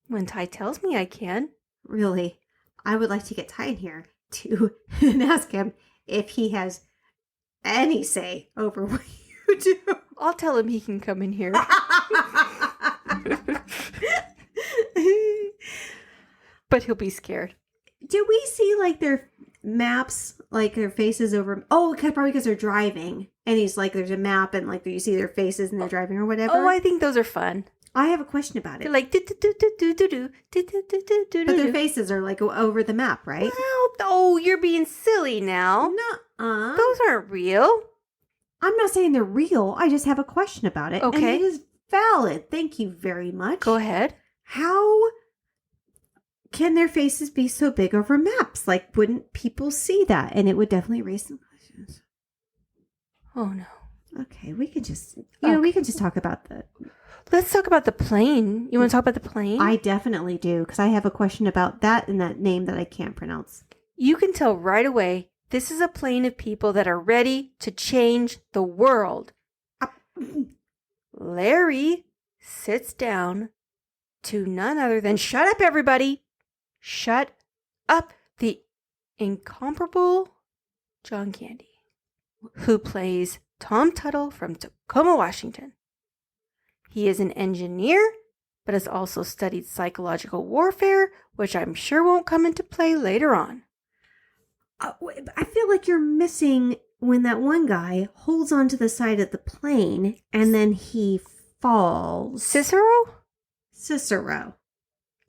When Ty tells me I can. Really? I would like to get Ty in here to and ask him if he has any say over what you do. I'll tell him he can come in here. But he'll be scared. Do we see like their maps, like their faces over? Oh, probably because they're driving, and he's like, there's a map, and like you see their faces, and they're driving or whatever. Oh, I think those are fun. I have a question about it. They're like, do-do-do-do-do-do, do-do-do-do-do-do. But their faces are like over the map, right? Well, oh, you're being silly now. No, Those aren't real. I'm not saying they're real. I just have a question about it. Okay. And it is valid. Thank you very much. Go ahead. How can their faces be so big over maps? Like, wouldn't people see that? And it would definitely raise some questions. Oh, no. Okay, we can just, we can just talk about the... Let's talk about the plane. You want to talk about the plane? I definitely do, because I have a question about that and that name that I can't pronounce. You can tell right away this is a plane of people that are ready to change the world. Larry sits down to none other than, shut up, everybody. Shut up, the incomparable John Candy, who plays Tom Tuttle from Tacoma, Washington. He is an engineer, but has also studied psychological warfare, which I'm sure won't come into play later on. I feel like you're missing when that one guy holds onto the side of the plane and then he falls. Cicero.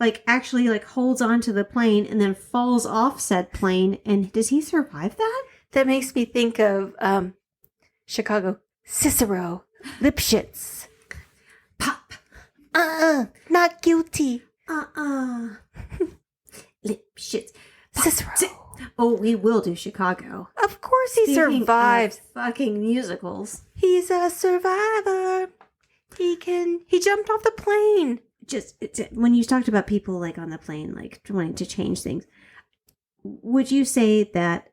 Like, actually, like, holds onto the plane and then falls off said plane. And does he survive that? That makes me think of Chicago. Cicero. Lipschitz. Pop. Not guilty. Lip shit. Cicero. Oh, we will do Chicago. Of course he Speaking survives. of fucking musicals. He's a survivor. He jumped off the plane. When you talked about people like on the plane, like wanting to change things, would you say that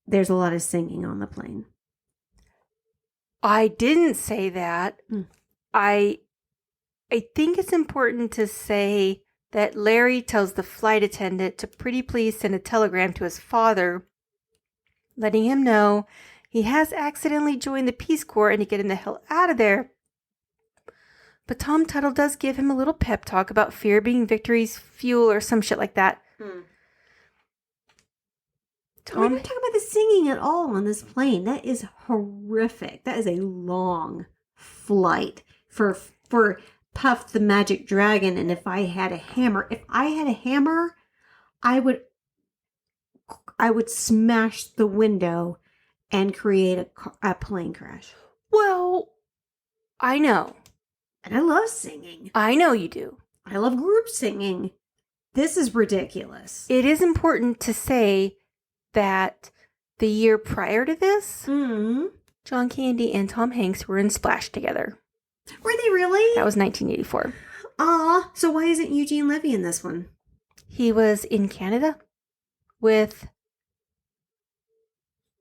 there's a lot of singing on the plane? I didn't say that. I think it's important to say that Larry tells the flight attendant to pretty please send a telegram to his father, letting him know he has accidentally joined the Peace Corps and to get him the hell out of there. But Tom Tuttle does give him a little pep talk about fear being victory's fuel or some shit like that. We're not talking about the singing at all on this plane. That is horrific. That is a long flight for Puff the Magic Dragon. And if I had a hammer, I would smash the window and create a plane crash. Well, I know. And I love singing. I know you do. I love group singing. This is ridiculous. It is important to say that the year prior to this, John Candy and Tom Hanks were in Splash together. Were they really? That was 1984. So why isn't Eugene Levy in this one? He was in Canada with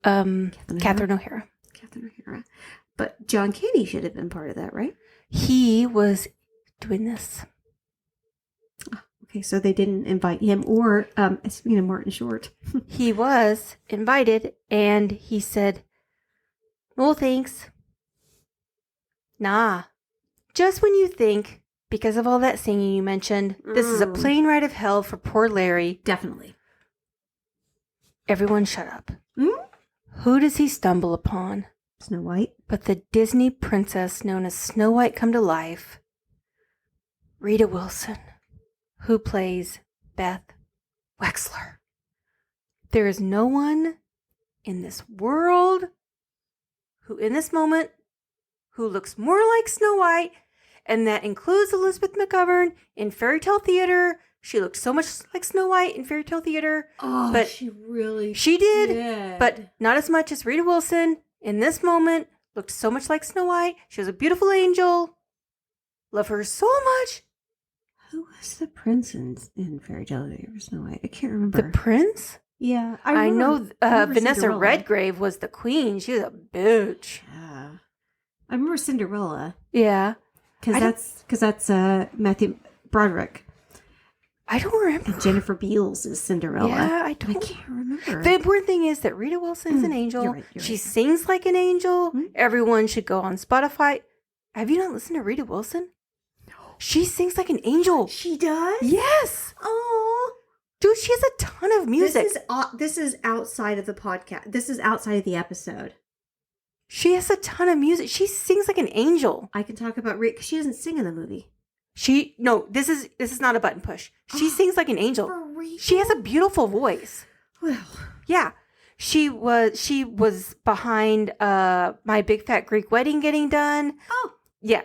Catherine O'Hara. Catherine O'Hara. But John Candy should have been part of that, right? He was doing this. Okay, so they didn't invite him or Martin Short. He was invited, and he said, "No thanks. Nah. Just when you think, because of all that singing you mentioned, this is a plane ride of hell for poor Larry." Definitely. Everyone shut up. Who does he stumble upon? Snow White. But the Disney princess known as Snow White come to life, Rita Wilson, who plays Beth Wexler. There is no one in this world who, in this moment, who looks more like Snow White, and that includes Elizabeth McGovern in Fairy Tale Theater, She looked so much like Snow White in Fairy Tale Theater. Oh, but she really she did, did. but not as much as Rita Wilson in this moment. Looked so much like Snow White. She was a beautiful angel. Love her so much. Who was the prince in Fairy Tale Theater? Snow White. I can't remember. The prince? Yeah, I know remember Vanessa Cinderella. Redgrave was the queen. She was a bitch. Yeah, I remember Cinderella Yeah. because that's Matthew Broderick. I don't remember. And Jennifer Beals is Cinderella. Yeah, I I don't. can't remember. The important thing is that Rita Wilson is an angel. You're right, you're She right. sings like an angel. Mhm. Everyone should go on Spotify. Have you not listened to Rita Wilson? No. She sings like an angel. She does? Yes. Oh. Dude, she has a ton of music. This is outside of the podcast. This is outside of the episode. She has a ton of music. She sings like an angel. I can talk about Rita because she doesn't sing in the movie. This is not a button push. She sings like an angel. For real? She has a beautiful voice. Well, Yeah. She was behind My Big Fat Greek Wedding getting done. oh, Yeah.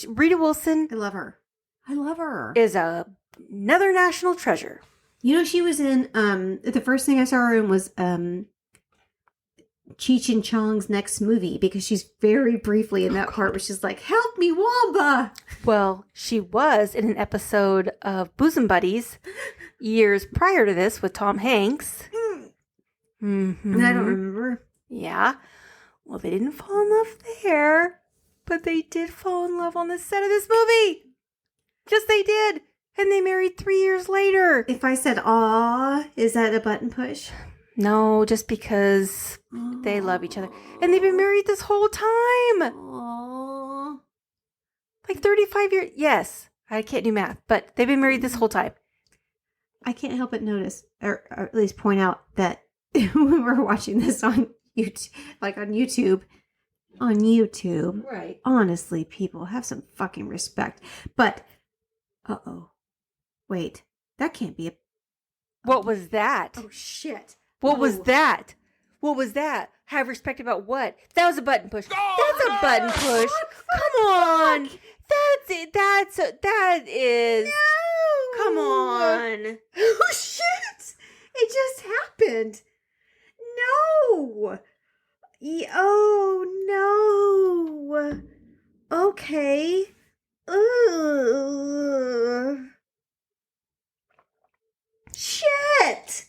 Rita Wilson I love her. I love her. is another national treasure. You know, she was in the first thing I saw her in was Cheech and Chong's next movie because she's very briefly in that part where she's like, "Help me, Wamba!" Well, she was in an episode of Bosom Buddies years prior to this with Tom Hanks. Mm-hmm. And I don't remember. Yeah. Well, they didn't fall in love there, but they did fall in love on the set of this movie. Just they did. And they married 3 years later. If I said "aw," is that a button push? No, just because they love each other. And they've been married this whole time. Aw. Like 35 years. Yes. I can't do math, but they've been married this whole time. I can't help but notice, or at least point out that when we're watching this on YouTube, on YouTube, Right. honestly, people have some fucking respect. But, wait, that can't be a. What was that? Oh shit! What was Oh. that? What was that? Have respect about what? That was a button push. That's a button push. Come on. That's it. That is. No! Come on. Oh shit! It just happened. No. Oh no. Okay. Ugh. Shit!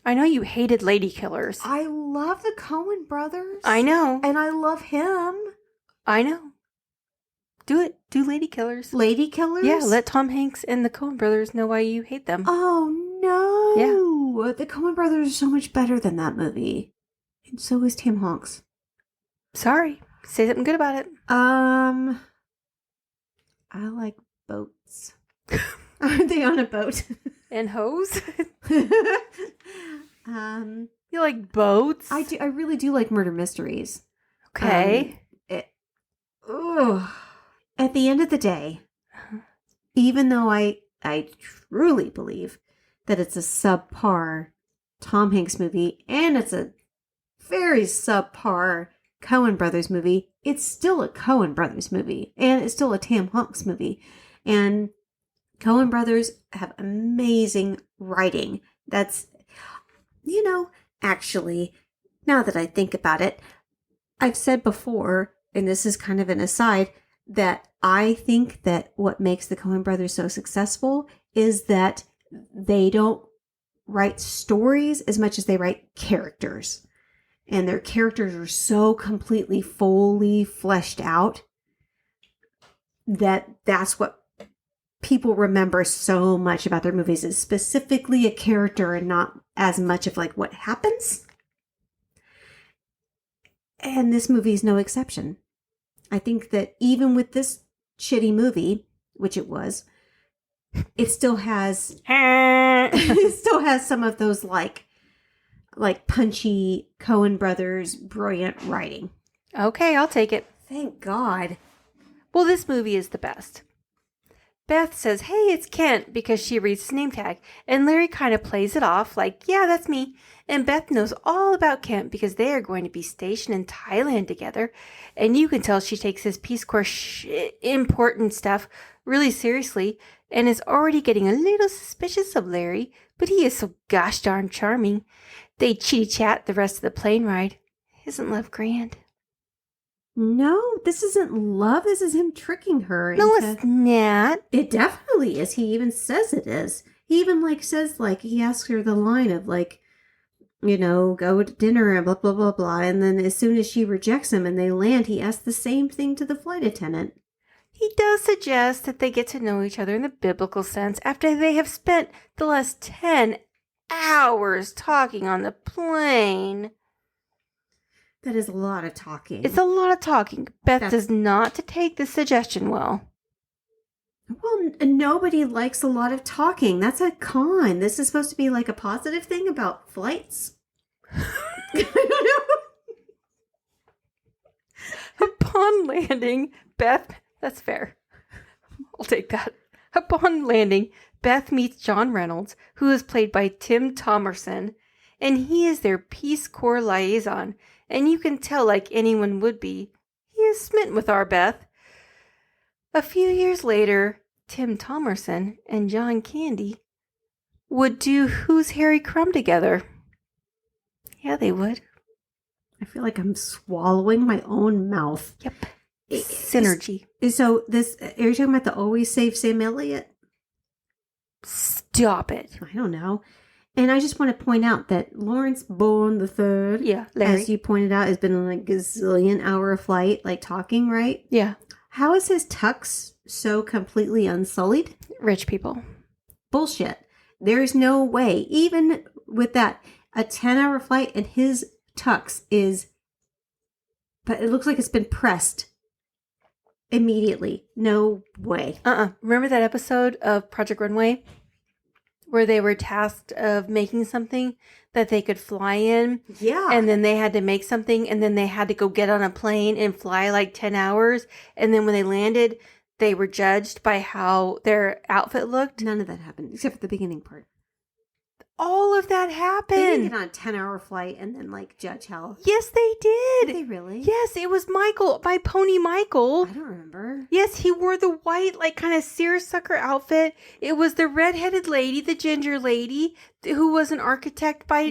I know you hated Lady Killers. I love the Coen brothers. I know. And I love him. I know. Do it. Do Lady Killers. Lady Killers? Yeah, let Tom Hanks and the Coen brothers know why you hate them. Oh no. Yeah. The Coen brothers are so much better than that movie. And so is Tim Hanks. Sorry. Say something good about it. I like boats. Are they on a boat? And hoes? um, You like boats? I do. I really do like murder mysteries. Okay. At the end of the day, even though I truly believe that it's a subpar Tom Hanks movie and it's a very subpar Coen Brothers movie, it's still a Coen Brothers movie and it's still a Tim Hanks movie. And Coen Brothers have amazing writing. That's, actually, now that I think about it, I've said before, and this is kind of an aside, that I think that what makes the Coen Brothers so successful is that they don't write stories as much as they write characters. And their characters are so completely, fully fleshed out that that's what people remember so much about their movies, is specifically a character and not as much of like what happens. And this movie is no exception. I think that even with this shitty movie, which it was, it still has some of those like punchy Coen Brothers brilliant writing. Okay, I'll take it. Thank God. Well, this movie is the best. Beth says, "Hey, it's Kent," because she reads his name tag, and Larry kind of plays it off like, "Yeah, that's me." And Beth knows all about Kent because they are going to be stationed in Thailand together, and you can tell she takes his Peace Corps important stuff really seriously and is already getting a little suspicious of Larry, but he is so gosh darn charming. They chitty-chat the rest of the plane ride. Isn't love grand? No, this isn't love. This is him tricking her. No, into- it's not. It definitely is. He even says it is. He even says he asks her the line of go to dinner and blah blah blah blah. And then as soon as she rejects him and they land, he asks the same thing to the flight attendant. He does suggest that they get to know each other in the biblical sense after they have spent the last 10 hours talking on the plane. That is a lot of talking. It's a lot of talking. Beth does not take this suggestion well. Well, nobody likes a lot of talking. That's a con. This is supposed to be a positive thing about flights. I don't know. Upon landing, Beth... That's fair. I'll take that. Upon landing, Beth meets John Reynolds, who is played by Tim Thomerson, and he is their Peace Corps liaison, and you can tell like anyone would be. He is smitten with our Beth. A few years later, Tim Thomerson and John Candy would do Who's Harry Crumb together. Yeah, they would. I feel like I'm swallowing my own mouth. Yep. Synergy. So are you talking about the Always Save Sam Elliott? Stop it. I don't know. And I just want to point out that Lawrence Bowen III, Yeah, Larry. as you pointed out, has been on a gazillion hour flight, talking, right? Yeah. How is his tux so completely unsullied? Rich people. Bullshit. There's no way, even with that, a 10-hour flight and his tux but it looks like it's been pressed immediately. No way. Remember that episode of Project Runway where they were tasked of making something that they could fly in? Yeah. And then they had to make something and then they had to go get on a plane and fly 10 hours. And then when they landed, they were judged by how their outfit looked. None of that happened, except for the beginning part. All of that They didn't happened. get on a 10-hour flight and then, judge hell. Yes, they did. Did they really? Yes, it was Michael, by Pony Michael. I don't remember. Yes, he wore the white, kind of seersucker outfit. It was the redheaded lady, the ginger lady, who was an architect by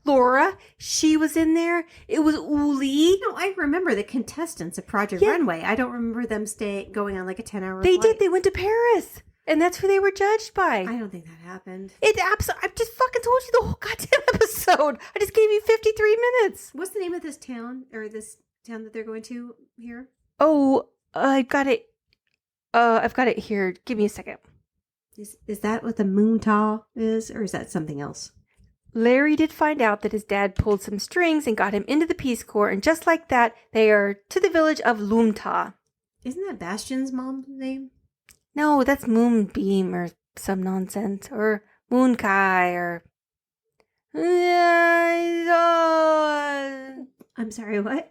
Laura. She was in there. It was Uli. No, I remember the contestants of Project Runway. I don't remember them going on a 10-hour They flight. did. They went to Paris. And that's who they were judged by. I don't think that happened. I just fucking told you the whole goddamn episode. I just gave you 53 minutes. What's the name of this town, or this town that they're going to here? Oh, I've got it. I've got it here. Give me a second. Is that what the Moontaw is, or is that something else? Larry did find out that his dad pulled some strings and got him into the Peace Corps, and just like that, they are to the village of Lumta. Isn't that Bastion's mom's name? No, that's Moonbeam or some nonsense, or Moonkai, or... I'm sorry, what?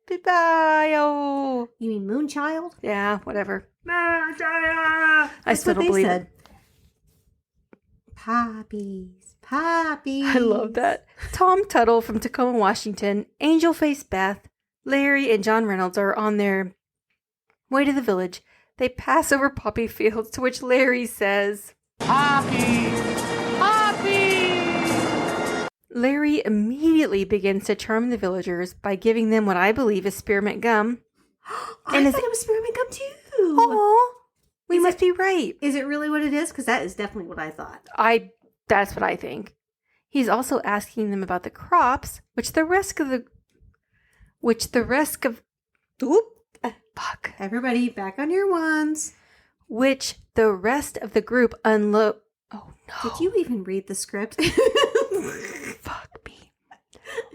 Goodbye, oh. You mean Moonchild? Yeah, whatever. I still don't believe it. Poppies. I love that. Tom Tuttle from Tacoma, Washington, Angel Face Beth, Larry, and John Reynolds are on their way to the village. They pass over poppy fields, to which Larry says, "Poppy! Poppy!" Larry immediately begins to charm the villagers by giving them what I believe is spearmint gum. I thought it was spearmint gum too. Oh, we must be right. Is it really what it is? Because that is definitely what I thought. That's what I think. He's also asking them about the crops, which the rest of Everybody back on your ones. Which the rest of the group unload. Oh no. Did you even read the script? Fuck me.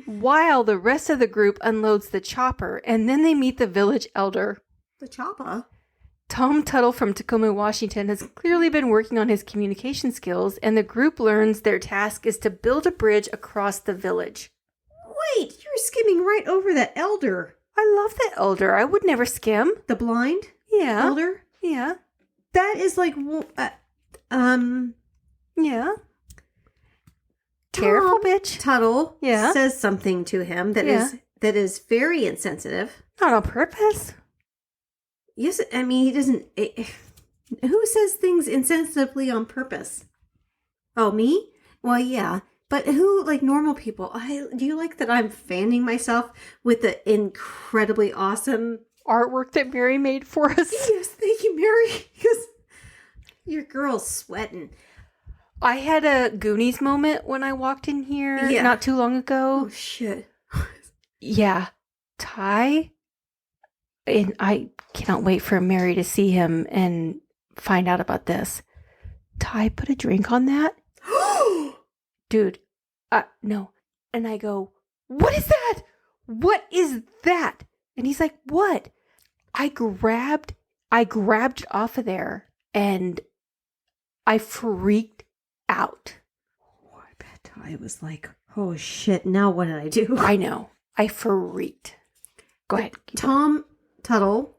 While the rest of the group unloads the chopper, and then they meet the village elder. The chopper? Tom Tuttle from Tacoma, Washington has clearly been working on his communication skills, and the group learns their task is to build a bridge across the village. Wait, you're skimming right over that elder. I love the elder. I would never skim. The blind? Yeah. Elder? Yeah. That is Yeah. Careful, bitch. Tuttle Yeah. says something to him that is very insensitive. Not on purpose. Yes, I mean, he doesn't... Who says things insensitively on purpose? Oh, me? Well, yeah. But who, like normal people? Do you like that I'm fanning myself with the incredibly awesome Artwork that Mary made for us. Yes, thank you, Mary. Because your girl's sweating. I had a Goonies moment when I walked in here not too long ago. Oh, shit. Yeah. Ty, and I cannot wait for Mary to see him and find out about this. Ty put a drink on that? Dude, no. And I go, what is that? What is that? And he's like, what? I grabbed it off of there and I freaked out. Oh, I bet Ty was like, oh shit, now what did I do? I know. I freaked. Go ahead. Tom Tuttle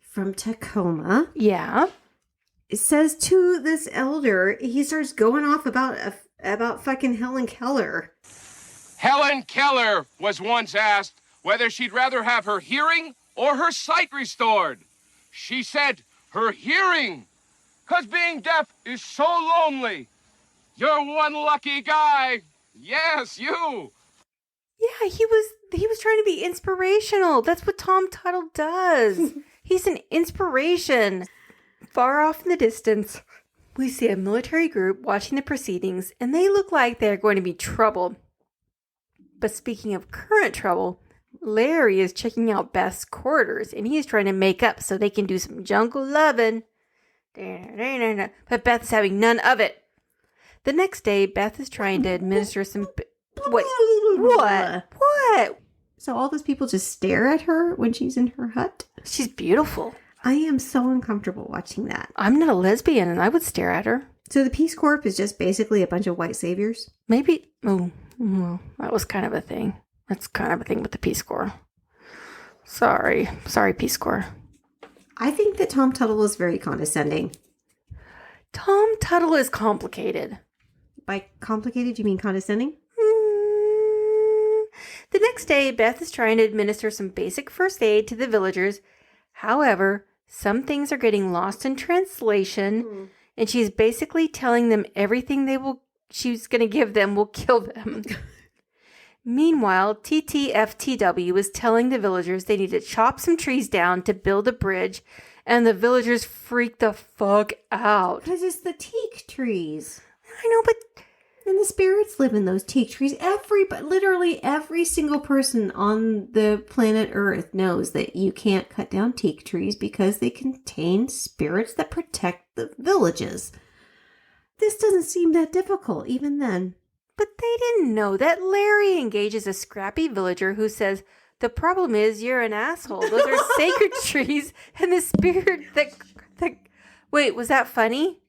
from Tacoma. Yeah. Says to this elder, he starts going off about fucking Helen Keller. Helen Keller was once asked whether she'd rather have her hearing or her sight restored. She said her hearing, 'cause being deaf is so lonely. You're one lucky guy. Yes, you. Yeah, he was trying to be inspirational. That's what Tom Tuttle does. He's an inspiration. Far off in the distance, we see a military group watching the proceedings, and they look like they're going to be trouble. But speaking of current trouble, Larry is checking out Beth's quarters, and he's trying to make up so they can do some jungle loving. But Beth's having none of it. The next day, Beth is trying to administer some... Wait, what? What? So all those people just stare at her when she's in her hut? She's beautiful. I am so uncomfortable watching that. I'm not a lesbian, and I would stare at her. So the Peace Corps is just basically a bunch of white saviors? Maybe... Oh, well, that was kind of a thing. That's kind of a thing with the Peace Corps. Sorry, Peace Corps. I think that Tom Tuttle is very condescending. Tom Tuttle is complicated. By complicated, you mean condescending? The next day, Beth is trying to administer some basic first aid to the villagers. However, some things are getting lost in translation, and she's basically telling them everything she's going to give them will kill them. Meanwhile, TTFTW is telling the villagers they need to chop some trees down to build a bridge, and the villagers freak the fuck out. Because it's the teak trees. I know, but... And the spirits live in those teak trees. Literally every single person on the planet Earth knows that you can't cut down teak trees because they contain spirits that protect the villages. This doesn't seem that difficult, even then. But they didn't know that Larry engages a scrappy villager who says, the problem is you're an asshole. Those are sacred trees, and the spirit that... Wait, was that funny?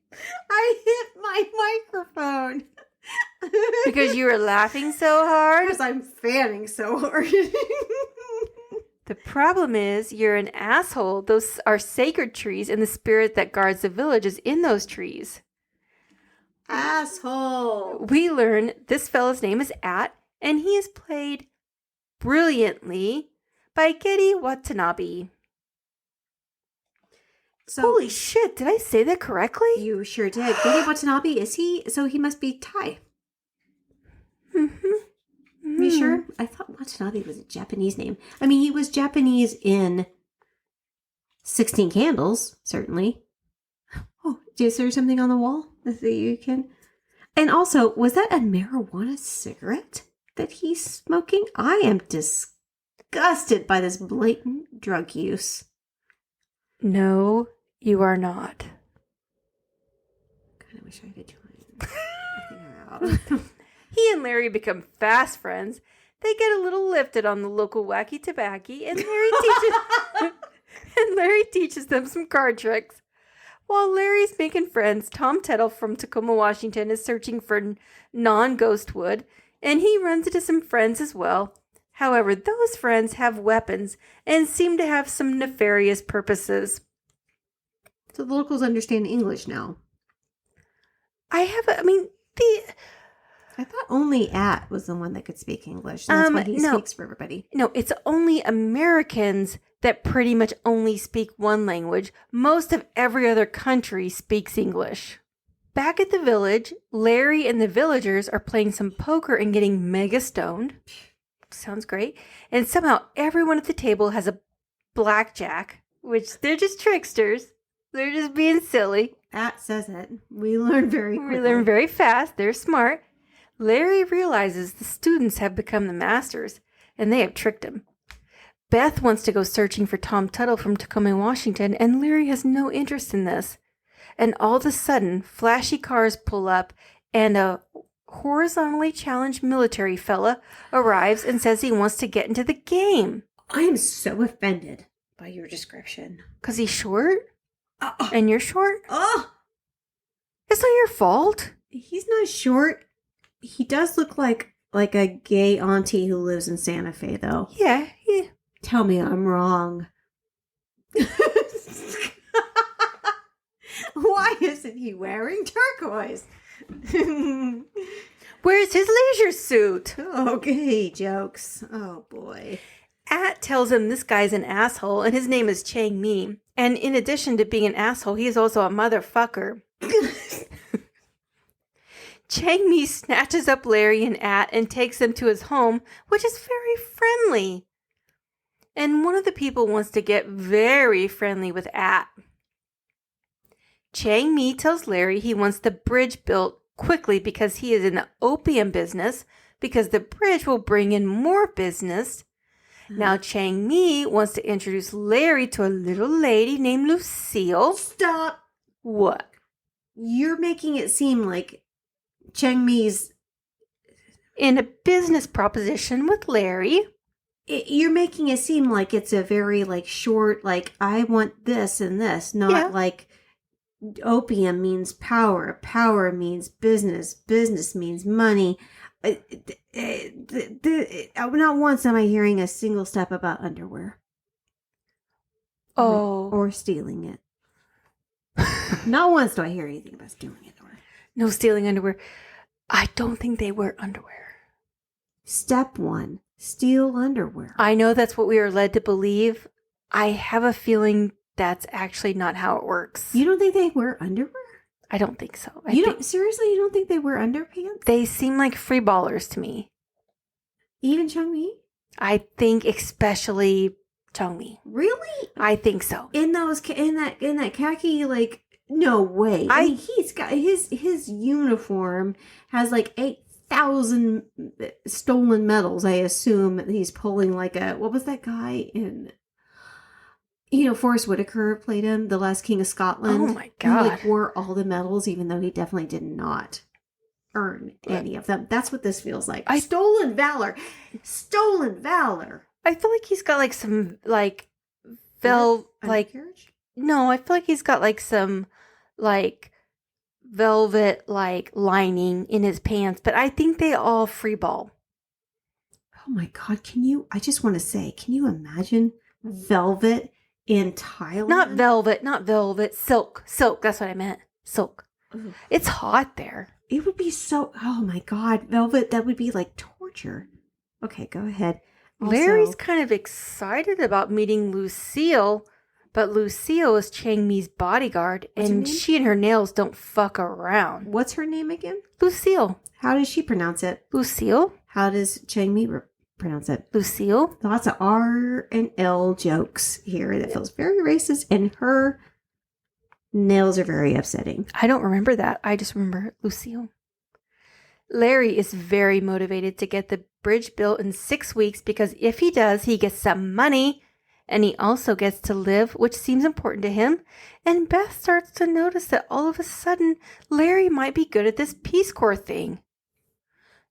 I hit my microphone. Because you were laughing so hard? Because I'm fanning so hard. The problem is you're an asshole. Those are sacred trees, and the spirit that guards the village is in those trees. Asshole. We learn this fella's name is At, and he is played brilliantly by Gedi Watanabe. So, holy shit, did I say that correctly? You sure did. Gedi Watanabe, is he? So he must be Thai. Mm-hmm. You sure? I thought Watanabe was a Japanese name. I mean, he was Japanese in 16 Candles, certainly. Oh, is there something on the wall that you can... And also, was that a marijuana cigarette that he's smoking? I am disgusted by this blatant drug use. No, you are not. Kind of wish I could join. I think I'm out. He and Larry become fast friends. They get a little lifted on the local wacky tobacco, and Larry teaches them some card tricks. While Larry's making friends, Tom Tuttle from Tacoma, Washington is searching for non-ghost wood, and he runs into some friends as well. However, those friends have weapons and seem to have some nefarious purposes. So the locals understand English now. I thought only At was the one that could speak English. And that's why he no. speaks for everybody. No, it's only Americans that pretty much only speak one language. Most of every other country speaks English. Back at the village, Larry and the villagers are playing some poker and getting mega stoned. Sounds great. And somehow everyone at the table has a blackjack, which they're just tricksters. They're just being silly. At says it. We learn very quickly. We learn very fast. They're smart. Larry realizes the students have become the masters, and they have tricked him. Beth wants to go searching for Tom Tuttle from Tacoma, Washington, and Larry has no interest in this. And all of a sudden, flashy cars pull up, and a horizontally challenged military fella arrives and says he wants to get into the game. I am so offended by your description. 'Cause he's short? And you're short? Oh! It's not your fault. He's not short. He does look like a gay auntie who lives in Santa Fe, though. Yeah. Tell me I'm wrong. Why isn't he wearing turquoise? Where's his leisure suit? Okay, jokes. Oh, boy. At tells him this guy's an asshole, and his name is Chang Mi. And in addition to being an asshole, he is also a motherfucker. Chang Mi snatches up Larry and At and takes them to his home, which is very friendly. And one of the people wants to get very friendly with At. Chang Mi tells Larry he wants the bridge built quickly because he is in the opium business, because the bridge will bring in more business. Now Chang Mi wants to introduce Larry to a little lady named Lucille. Stop. What? You're making it seem like Chang Mi's In a business proposition with Larry. You're making it seem like it's a very short, I want this and this, not like opium means power, power means business, business means money. Not once am I hearing a single step about underwear. Oh. Or stealing it. Not once do I hear anything about stealing underwear. No stealing underwear. I don't think they wear underwear. Step 1, steal underwear. I know that's what we are led to believe. I have a feeling that's actually not how it works. You don't think they wear underwear? I don't think so. Seriously, you don't think they wear underpants? They seem like free ballers to me. Even Chang Mi? I think especially Chang Mi. Really? I think so. In that khaki, no way. I mean, he's got his uniform has 8,000 stolen medals. I assume he's pulling what was that guy in? Forrest Whitaker played him, the last King of Scotland. Oh my God. Who wore all the medals, even though he definitely did not earn any of them. That's what this feels like. Stolen valor. Stolen valor. I feel like he's got some Undercarriage? no, I feel like he's got some velvet lining in his pants, but I think they all free ball. Oh my God, I just want to say, can you imagine velvet in Thailand? Not velvet, silk, that's what I meant. Silk. Ugh. It's hot there. It would be so, oh my God, velvet, that would be like torture. Okay, go ahead. Also, Larry's kind of excited about meeting Lucille, but Lucille is Chang Mi's bodyguard, What's her and name? she and her nails don't fuck around. What's her name again? Lucille. How does she pronounce it? Lucille? How does Chang Mi pronounce it? Lucille? Lots of R and L jokes here. That feels very racist, and her nails are very upsetting. I don't remember that. I just remember Lucille. Larry is very motivated to get the bridge built in 6 weeks because if he does, he gets some money and he also gets to live, which seems important to him. And Beth starts to notice that all of a sudden, Larry might be good at this Peace Corps thing.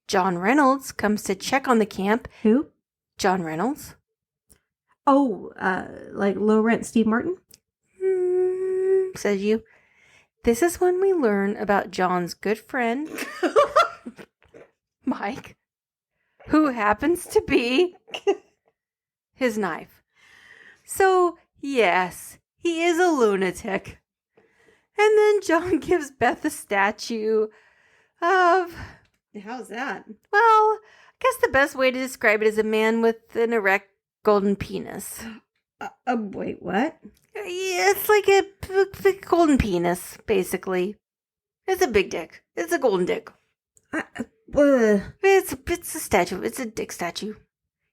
John Reynolds comes to check on the camp. Who? John Reynolds. Oh, like low rent Steve Martin? Says you. This is when we learn about John's good friend, Mike, who happens to be his knife. So, yes, he is a lunatic. And then John gives Beth a statue of How's that? Well, I guess the best way to describe it is a man with an erect golden penis. Wait, what? It's like a big golden penis, basically. It's a big dick. It's a golden dick. It's a statue. It's a dick statue.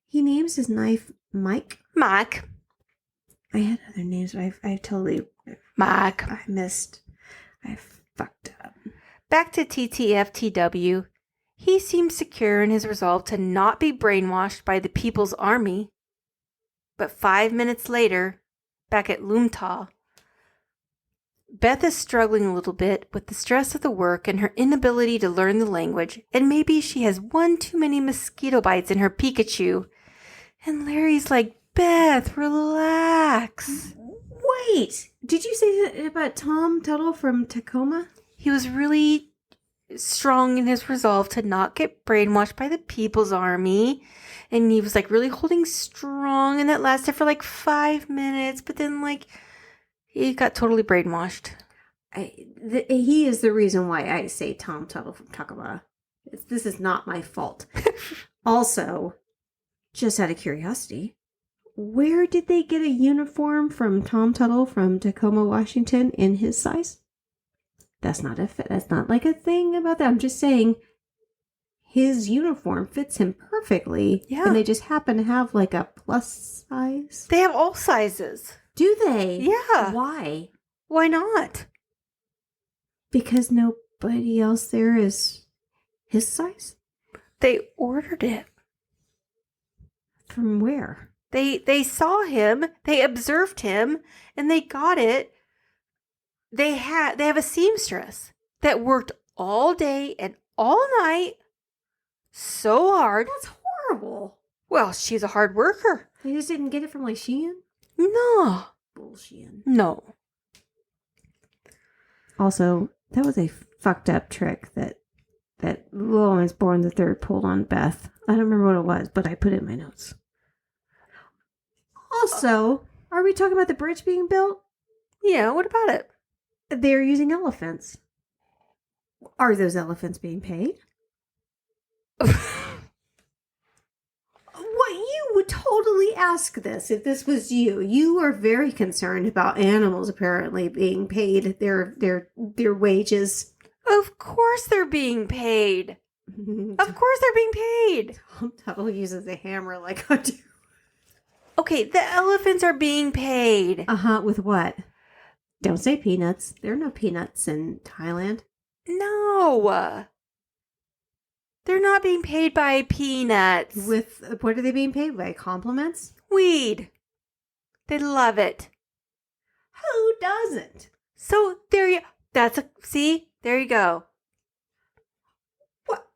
He names his knife Mike. Mike. I had other names, but I totally... Mike. I fucked up. Back to TTFTW. He seems secure in his resolve to not be brainwashed by the People's Army. But 5 minutes later, back at Lumta, Beth is struggling a little bit with the stress of the work and her inability to learn the language, and maybe she has one too many mosquito bites in her Pikachu. And Larry's like, Beth, relax. Wait, did you say that about Tom Tuttle from Tacoma? He was really strong in his resolve to not get brainwashed by the People's Army. And he was like really holding strong, and that lasted for like 5 minutes, but then like he got totally brainwashed. He is the reason why I say Tom Tuttle from Tacoma. This is not my fault. Also, just out of curiosity, where did they get a uniform from Tom Tuttle from Tacoma, Washington in his size? That's not like a thing about that. I'm just saying his uniform fits him perfectly. Yeah. And they just happen to have like a plus size. They have all sizes. Do they? Yeah. Why? Why not? Because nobody else there is his size? They ordered it. From where? They saw him, they observed him, and they got it. They have a seamstress that worked all day and all night so hard. That's horrible. Well, she's a hard worker. They just didn't get it from like Shein? No. Bullshit. No. Also, that was a fucked up trick that Lawrence Bourne III pulled on Beth. I don't remember what it was, but I put it in my notes. Also, are we talking about the bridge being built? Yeah, what about it? They're using elephants. Are those elephants being paid? What, you would totally ask this if this was you. You are very concerned about animals apparently being paid their wages. Of course they're being paid. Of course they're being paid. Tom Tuttle uses a hammer like I do. Okay, the elephants are being paid. With what? Don't say peanuts. There are no peanuts in Thailand. No. They're not being paid by peanuts. With what are they being paid by? Compliments? Weed. They love it. Who doesn't? So there you see, there you go. What?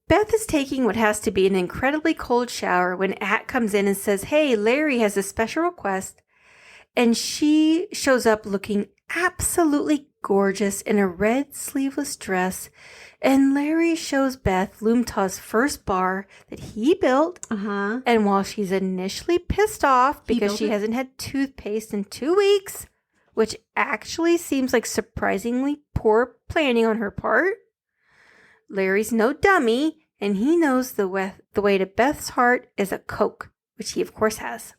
Beth is taking what has to be an incredibly cold shower when At comes in and says, hey, Larry has a special request. And she shows up looking absolutely gorgeous in a red sleeveless dress. And Larry shows Beth Lumta's first bar that he built. And while she's initially pissed off because she hasn't had toothpaste in 2 weeks, which actually seems like surprisingly poor planning on her part, Larry's no dummy, and he knows the way to Beth's heart is a Coke, which he of course has.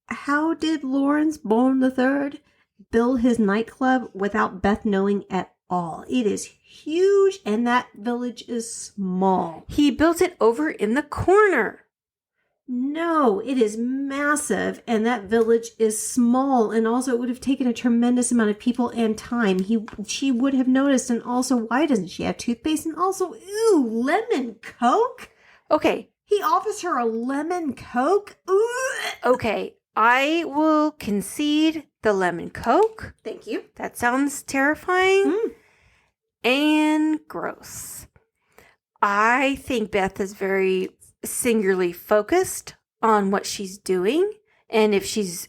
How did Lawrence Bourne III build his nightclub without Beth knowing at all? It is huge, and that village is small. He built it over in the corner. No, it is massive, and that village is small, and also it would have taken a tremendous amount of people and time. She would have noticed, and also, why doesn't she have toothpaste? And also, ew, lemon Coke? Okay. He offers her a lemon Coke? Ooh. Okay, I will concede the lemon Coke. Thank you. That sounds terrifying and gross. I think Beth is very singularly focused on what she's doing, and if she's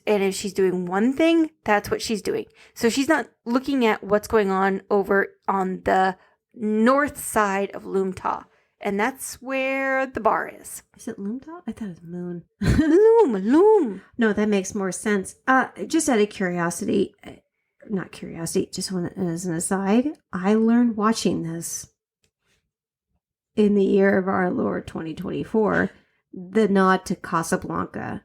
doing one thing, that's what she's doing. So she's not looking at what's going on over on the north side of Lumta, and that's where the bar is. Is it Lumta? I thought it was Moon. Loom. No, that makes more sense. Just out of curiosity, not curiosity, just as an aside, I learned watching this in the year of our Lord 2024, the nod to Casablanca.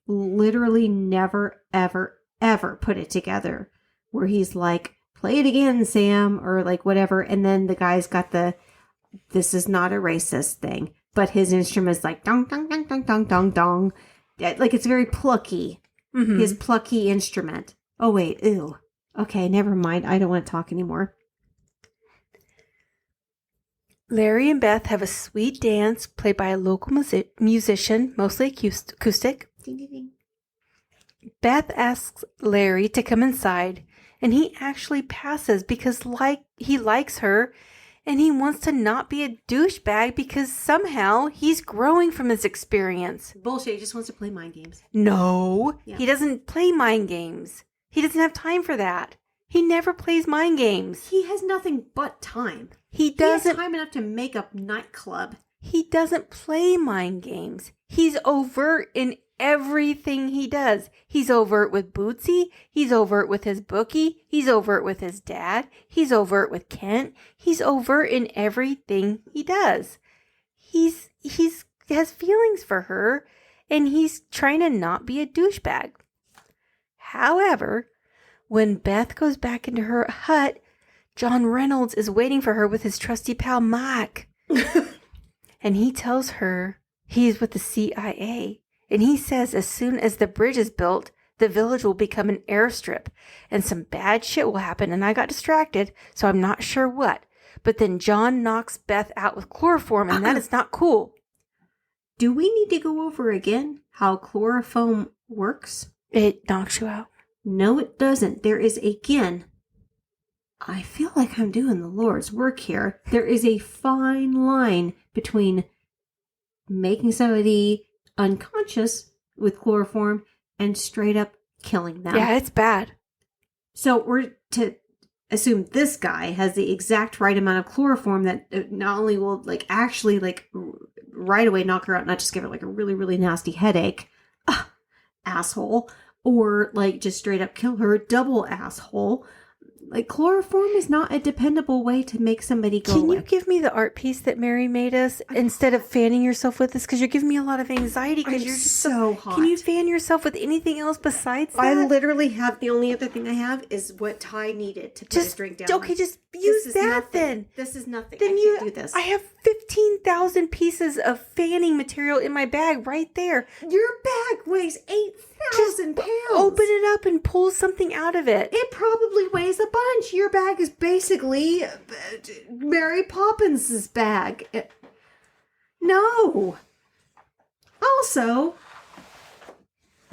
Literally never, ever, ever put it together where he's like, play it again, Sam, or like whatever. And then the guy's got this is not a racist thing, but his instrument's like dong, dong, dong, dong, dong, dong, dong. Like it's very plucky. Mhm. His plucky instrument. Oh, wait. Ew. Okay, never mind. I don't want to talk anymore. Larry and Beth have a sweet dance played by a local musician, mostly acoustic. Ding, ding, ding. Beth asks Larry to come inside, and he actually passes because he likes her, and he wants to not be a douchebag because somehow he's growing from his experience. Bullshit. He just wants to play mind games. No, Yeah. he doesn't play mind games. He doesn't have time for that. He never plays mind games. He has nothing but time. He He has doesn't. time enough to make a nightclub. He doesn't play mind games. He's overt in everything he does. He's overt with Bootsy. He's overt with his bookie. He's overt with his dad. He's overt with Kent. He's overt in everything he does. He has feelings for her, and he's trying to not be a douchebag. However, when Beth goes back into her hut, John Reynolds is waiting for her with his trusty pal Mike. And he tells her he's with the CIA. And he says as soon as the bridge is built, the village will become an airstrip and some bad shit will happen. And I got distracted, so I'm not sure what. But then John knocks Beth out with chloroform, and that is not cool. Do we need to go over again how chloroform works? It knocks you out. No, it doesn't. There is, again, I feel like I'm doing the Lord's work here. There is a fine line between making somebody unconscious with chloroform and straight up killing them. Yeah, it's bad. So we're to assume this guy has the exact right amount of chloroform that not only will like actually like right away knock her out, not just give her like a really, really nasty headache, asshole, or like just straight up kill her, double asshole. Like chloroform is not a dependable way to make somebody go Can away. you give me the art piece that Mary made us instead of fanning yourself with this? Because you're giving me a lot of anxiety. Because I'm you're just so hot. Can you fan yourself with anything else besides that? I literally have the only other thing I have is what Ty needed to put his drink down. Okay, just This use is that nothing. then. This is nothing. Then I you can't do this. I have 15,000 pieces of fanning material in my bag right there. Your bag weighs 8,000 pounds. Open it up and pull something out of it. It probably weighs a bunch. Your bag is basically Mary Poppins' bag. No. Also,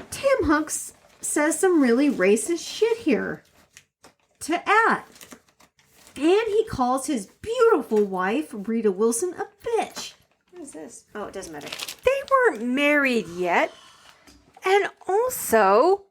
Tim Hunks says some really racist shit here to At. And he calls his beautiful wife, Rita Wilson, a bitch. What is this? Oh, it doesn't matter. They weren't married yet. And also,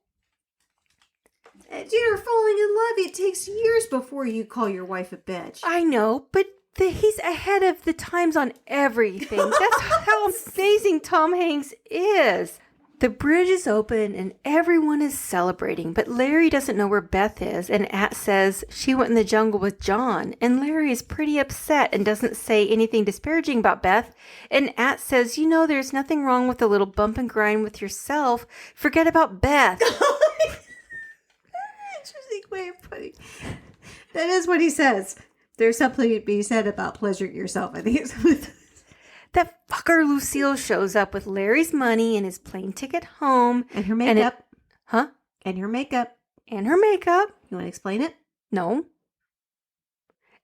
You're falling in love. It takes years before you call your wife a bitch. I know, but he's ahead of the times on everything. That's how amazing Tom Hanks is. The bridge is open and everyone is celebrating, but Larry doesn't know where Beth is, and At says she went in the jungle with John, and Larry is pretty upset and doesn't say anything disparaging about Beth, and At says, you know, there's nothing wrong with a little bump and grind with yourself. Forget about Beth. Interesting way of putting. That is what he says. There's something to be said about pleasuring yourself. I think it's That fucker Lucille shows up with Larry's money and his plane ticket home. and her And makeup. Huh? And her makeup. And her makeup. You want to explain it? No.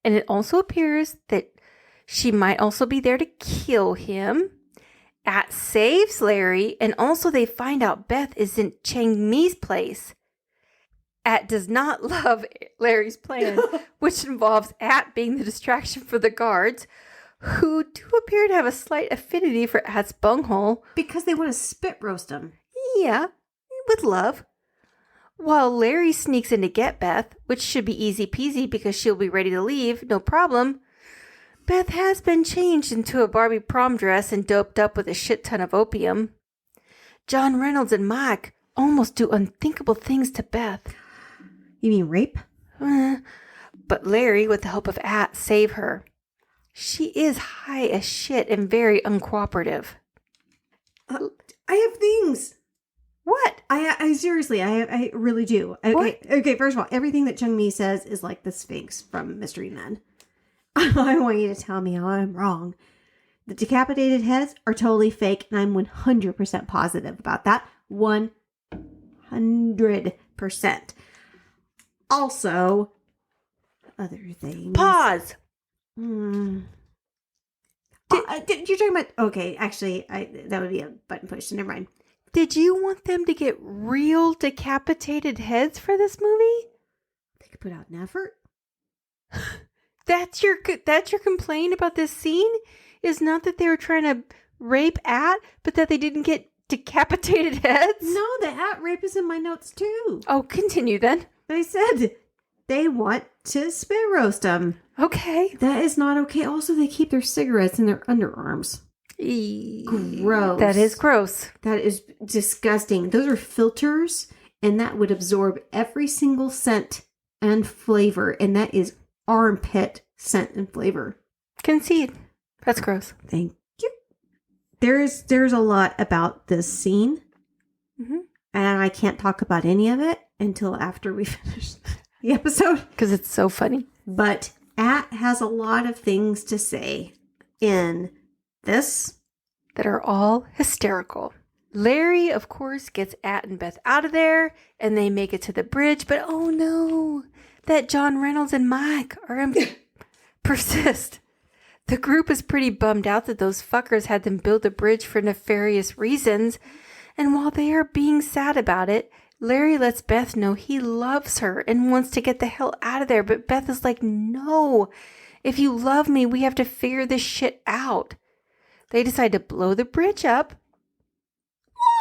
And it also appears that she might also be there to kill him. At saves Larry, and also they find out Beth is in Chang Mi's place. At does not love Larry's plan, which involves At being the distraction for the guards, who do appear to have a slight affinity for At's bunghole. Because they want to spit roast him. Yeah, with love. While Larry sneaks in to get Beth, which should be easy peasy because she'll be ready to leave, no problem. Beth has been changed into a Barbie prom dress and doped up with a shit ton of opium. John Reynolds and Mike almost do unthinkable things to Beth. You mean rape? But Larry, with the help of At, save her. She is high as shit and very uncooperative. I have things. What? I seriously, I really do. Okay, first of all, everything that Chung Mi says is like the Sphinx from Mystery Men. I want you to tell me how I'm wrong. The decapitated heads are totally fake, and I'm 100% positive about that. 100%. Also, other things. Pause. You're talking about... Okay, actually, that would be a button push, so never mind. Did you want them to get real decapitated heads for this movie? They could put out an effort. That's your complaint about this scene? Is not that they were trying to rape At, but that they didn't get decapitated heads? No, the At rape is in my notes too. Oh, continue then. They said they want to spit roast them. Okay. That is not okay. Also, they keep their cigarettes in their underarms. Gross. That is gross. That is disgusting. Those are filters, and that would absorb every single scent and flavor, and that is armpit scent and flavor. Concede. That's gross. Thank you. There's a lot about this scene, and I can't talk about any of it until after we finish the episode. Because it's so funny. But At has a lot of things to say in this. That are all hysterical. Larry, of course, gets At and Beth out of there, and they make it to the bridge, but oh no, that John Reynolds and Mike are persist. The group is pretty bummed out that those fuckers had them build the bridge for nefarious reasons, and while they are being sad about it, Larry lets Beth know he loves her and wants to get the hell out of there, but Beth is like, no, if you love me, we have to figure this shit out. They decide to blow the bridge up.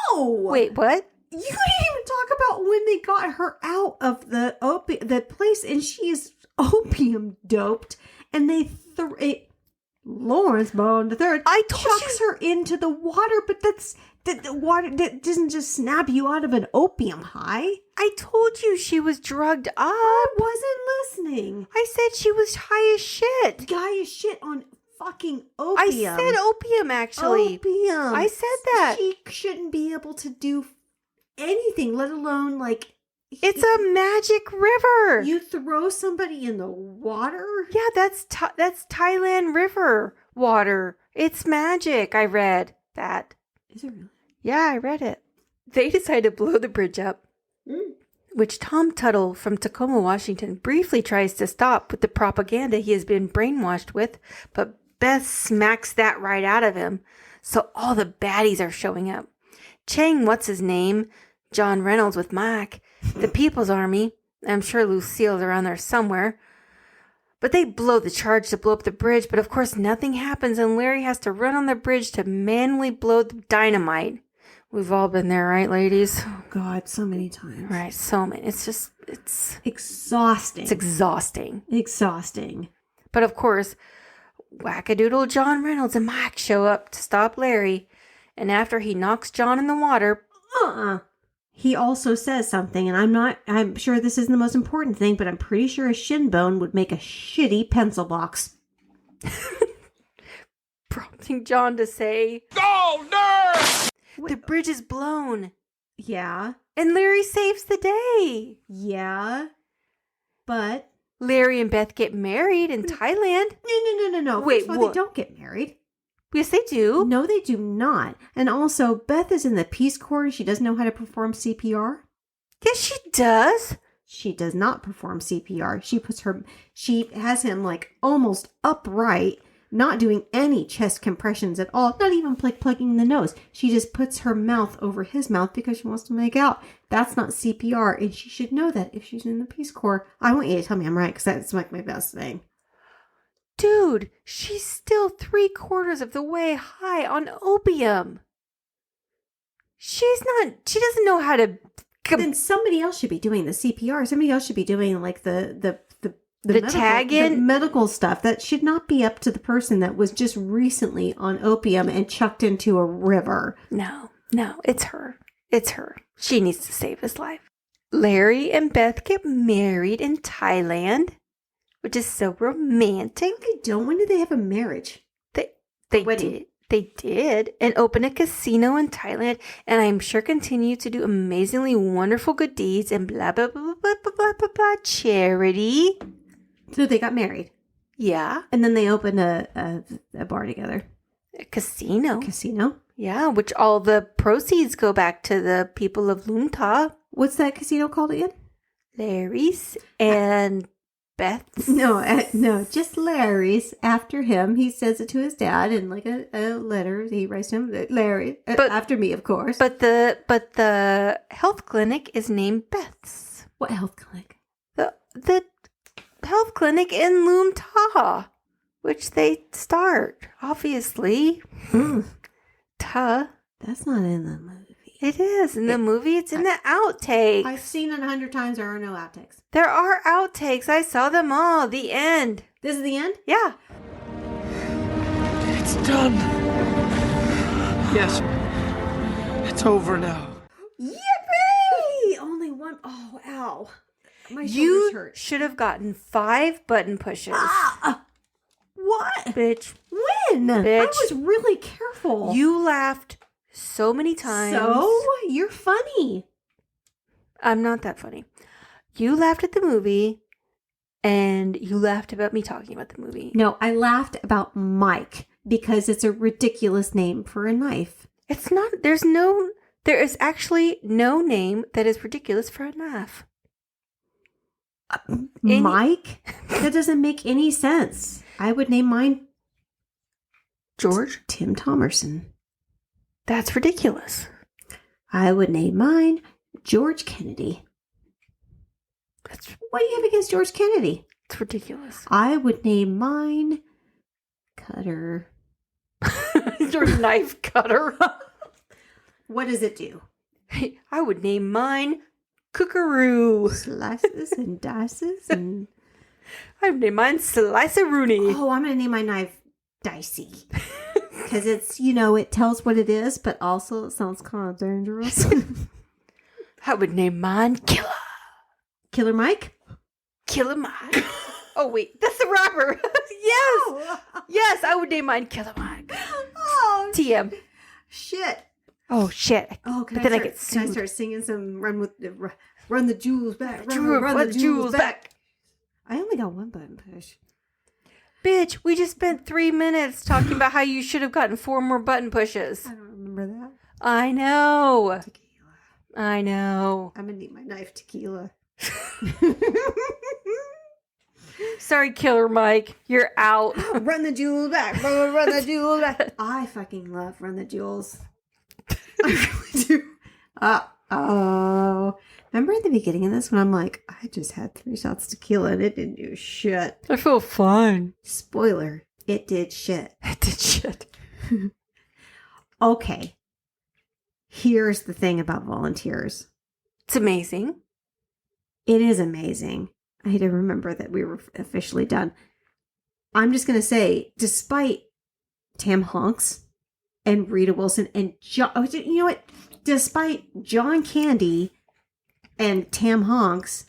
Whoa! Wait, what? You didn't even talk about when they got her out of the place, and she is opium doped, and they Lawrence Bone III chucks her into the water, but the water that doesn't just snap you out of an opium high. I told you she was drugged up. I wasn't listening. I said she was high as shit. Guy is shit on fucking opium. I said opium, actually. Opium. I said that. She shouldn't be able to do anything, let alone like... It's a magic river. You throw somebody in the water? Yeah, that's Thailand river water. It's magic. I read that. Is it really? Yeah, I read it. They decide to blow the bridge up, which Tom Tuttle from Tacoma, Washington briefly tries to stop with the propaganda he has been brainwashed with, but Beth smacks that right out of him. So all the baddies are showing up. Chang, what's his name? John Reynolds with Mike. The People's Army. I'm sure Lucille's around there somewhere. But they blow the charge to blow up the bridge, but of course nothing happens and Larry has to run on the bridge to manually blow the dynamite. We've all been there, right, ladies? Oh, God, so many times. Right, so many. It's exhausting. It's exhausting. Exhausting. But of course, wackadoodle John Reynolds and Mike show up to stop Larry. And after he knocks John in the water... He also says something, and I'm sure this isn't the most important thing, but I'm pretty sure a shin bone would make a shitty pencil box. Prompting John to say, Go, nerd! The bridge is blown. Yeah. And Larry saves the day. Yeah. But... Larry and Beth get married in Thailand. No. Wait, First of all, what? They don't get married. Yes, they do. No, they do not. And also, Beth is in the Peace Corps and she doesn't know how to perform CPR. Yes, she does. She does not perform CPR. She has him like almost upright, not doing any chest compressions at all, not even like plugging the nose. She just puts her mouth over his mouth because she wants to make out. That's not CPR, and she should know that if she's in the Peace Corps. I want you to tell me I'm right because that's like my best thing. Dude, she's still 3/4 of the way high on opium. She doesn't know how to... Then somebody else should be doing the CPR. Somebody else should be doing like the medical stuff. That should not be up to the person that was just recently on opium and chucked into a river. No, it's her. It's her. She needs to save his life. Larry and Beth get married in Thailand, which is so romantic. They don't. When did they have a marriage? They wedding. did. They did. And open a casino in Thailand. And I'm sure continue to do amazingly wonderful good deeds and blah, blah, blah, blah, blah, blah, blah, blah, charity. So they got married. Yeah. And then they opened a bar together. A casino. Casino. Yeah, which all the proceeds go back to the people of Lunta. What's that casino called again? Larry's and Beth's. No, just Larry's. After him, he says it to his dad in like a letter. He writes to him, Larry, But- after me, of course. But the health clinic is named Beth's. What health clinic? The health clinic in Lunta, which they start, obviously. Tuh. That's not in the movie. It is in the movie. It's in the outtakes. I've seen it 100 times. There are no outtakes. There are outtakes. I saw them all. The end. This is the end? Yeah. It's done. Yes. It's over now. Yippee! Only one. Oh, ow. My shoulders You hurt. should have gotten 5 button pushes. What? Bitch. When? I Bitch. was really careful. You laughed so many times. So? You're funny. I'm not that funny. You laughed at the movie, and you laughed about me talking about the movie. No, I laughed about Mike because it's a ridiculous name for a knife. It's not. There is actually no name that is ridiculous for a knife. Mike? That doesn't make any sense. I would name mine George? Tim Thomerson. That's ridiculous. I would name mine George Kennedy. What do you have against George Kennedy? It's ridiculous. I would name mine Cutter. Your knife cutter. What does it do? I would name mine Cookaroo. Slices and dices and... I would name mine Slice-a-Rooney. Oh, I'm going to name my knife Dicey. Because it's, it tells what it is, but also it sounds kind of dangerous. I would name mine Killer. Killer Mike? Killer Mike. Oh, wait. That's the rapper. Yes. Yes, I would name mine Killer Mike. Oh, TM. shit. Oh, shit. Oh, But then I get can I sued. start singing some Run the Jewels Back? Run the Jewels back. I only got one button push. Bitch, we just spent 3 minutes talking about how you should have gotten 4 more button pushes. I don't remember that. I know. Tequila. I know. I'm going to need my knife tequila. Sorry, Killer Mike. You're out. Run the jewels back. Run the jewels back. I fucking love Run the Jewels. I really do. Oh. Remember at the beginning of this when I'm like, I just had 3 shots tequila and it didn't do shit. I feel fine. Spoiler, it did shit. It did shit. Okay. Here's the thing about volunteers. It's amazing. It is amazing. I had to remember that we were officially done. I'm just going to say, despite Tam Hanks and Rita Wilson and John, you know what? Despite John Candy and Tam Hanks,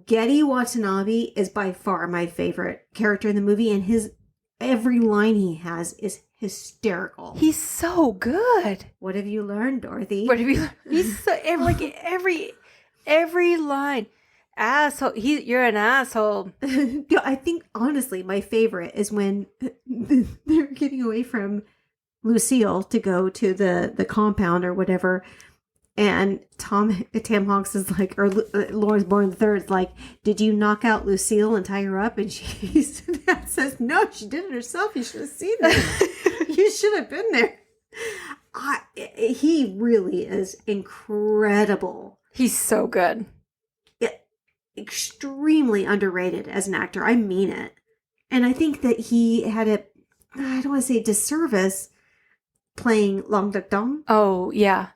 Geddy Watanabe is by far my favorite character in the movie, and his every line he has is hysterical. He's so good. What have you learned, Dorothy? What have you? He's so every line. Asshole. You're an asshole. No, I think honestly, my favorite is when they're getting away from Lucille to go to the compound or whatever, and Tam Hanks is like, or Lawrence Bourne III is like, "Did you knock out Lucille and tie her up?" And she says, "No, she did it herself. You should have seen that. You should have been there." He really is incredible. He's so good. Extremely underrated as an actor. I mean it. And I think that he had I don't want to say disservice playing Long Duck Dong, Oh, yeah.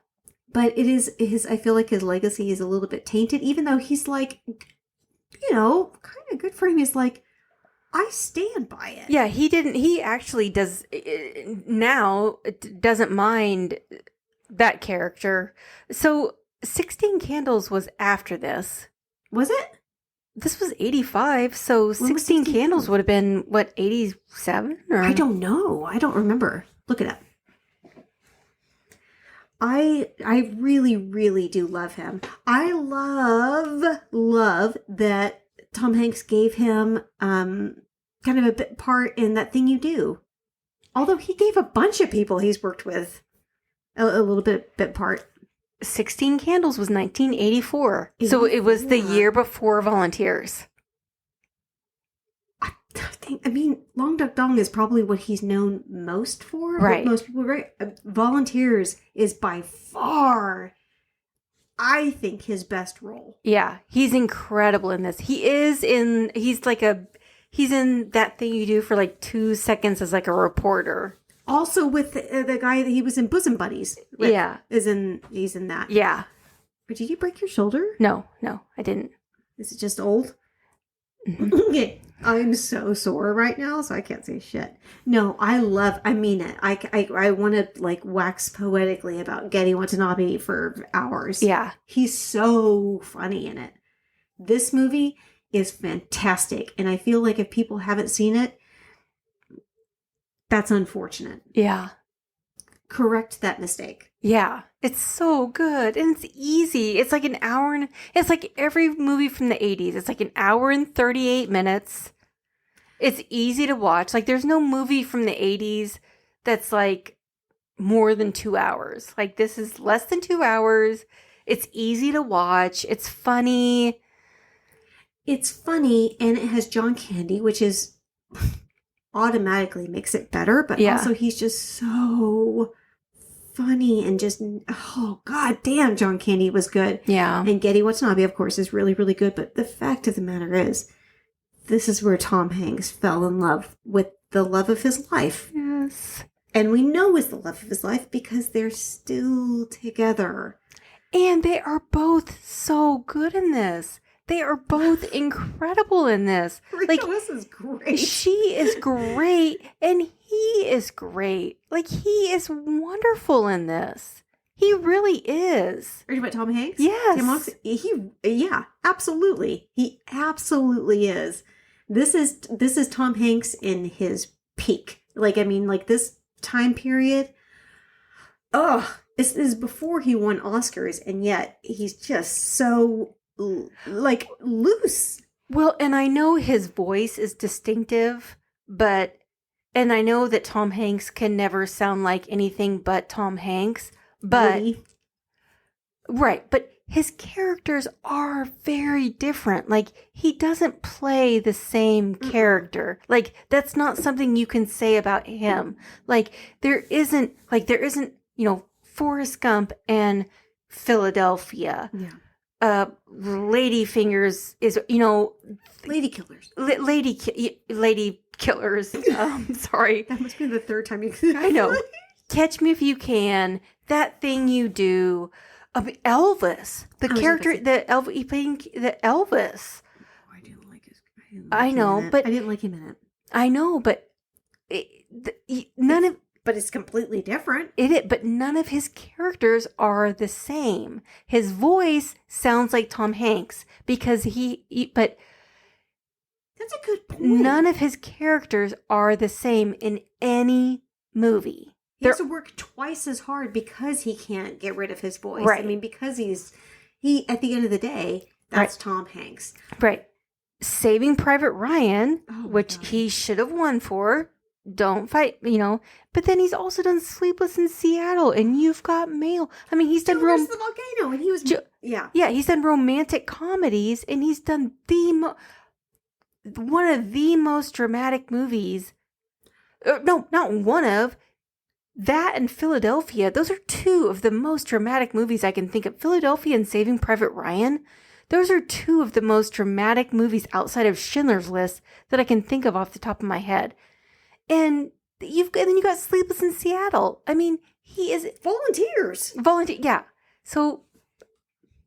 but it is I feel like his legacy is a little bit tainted, even though he's like, kind of good for him. He's like, I stand by it. Yeah, he actually does now doesn't mind that character. So 16 Candles was after this. Was it? This was 85, so was 16 16 Candles would have been, what, 87? Or? I don't know. I don't remember. Look it up. I really, really do love him. I love that Tom Hanks gave him kind of a bit part in That Thing You Do. Although he gave a bunch of people he's worked with a little bit part. 16 Candles was 1984. So it was the year before Volunteers. I mean, Long Duck Dong is probably what he's known most for. Right. Most people, right? Volunteers is by far, I think, his best role. Yeah, he's incredible in this. He's in That Thing You Do for like 2 seconds as like a reporter. Also with the guy that he was in Bosom Buddies with. Yeah. He's in that. Yeah. But did you break your shoulder? No, I didn't. Is it just old? Yeah. I'm so sore right now, so I can't say shit. No, I mean it. I want to like wax poetically about Geddy Watanabe for hours. Yeah. He's so funny in it. This movie is fantastic, and I feel like if people haven't seen it, that's unfortunate. Yeah. Correct that mistake. Yeah. It's so good. And it's easy. It's like an hour and it's like every movie from the 80s. It's like an hour and 38 minutes. It's easy to watch. Like there's no movie from the 80s that's like more than 2 hours. Like this is less than 2 hours. It's easy to watch. It's funny. It's funny, and it has John Candy, which is automatically makes it better, but also he's just so funny and just, oh god damn, John Candy was good. Yeah. And Geddy Watanabe, of course, is really, really good, but the fact of the matter is, this is where Tom Hanks fell in love with the love of his life. Yes. And we know it's the love of his life because they're still together. And they are both so good in this. They are both incredible in this. Rita Wilson is great. She is great, and he is great. Like, he is wonderful in this. He really is. Are you talking about Tom Hanks? Yes. Tom Hanks, yeah, absolutely. He absolutely is. This is Tom Hanks in his peak. Like, I mean, like this time period. This is before he won Oscars, and yet he's just so like loose. Well, and I know his voice is distinctive, and I know that Tom Hanks can never sound like anything but Tom Hanks, but right, but his characters are very different. Like, he doesn't play the same character. Like, that's not something you can say about him. Like, there isn't, Forrest Gump and Philadelphia. Yeah. Lady Fingers is, Lady Killers. Lady Killers. Sorry. That must be the third time you. I know. Catch Me If You Can. That Thing You Do. Elvis, the character, he played the Elvis. Oh, I didn't like his. I know, but I didn't like him in it. I know, but none of. But it's completely different. But none of his characters are the same. His voice sounds like Tom Hanks because but that's a good point. None of his characters are the same in any movie. He has to work twice as hard because he can't get rid of his voice. Right. I mean, because he at the end of the day, that's Tom Hanks. Right. Saving Private Ryan, which God. he should have won for. Don't fight, But then he's also done Sleepless in Seattle and You've Got Mail. I mean, he's done the Volcano, and he was he's done romantic comedies, and he's done one of the most dramatic movies. No, not one of. That and Philadelphia, those are two of the most dramatic movies I can think of. Philadelphia and Saving Private Ryan, those are two of the most dramatic movies outside of Schindler's List that I can think of off the top of my head. And then you got Sleepless in Seattle. I mean, he is Volunteers. Yeah. So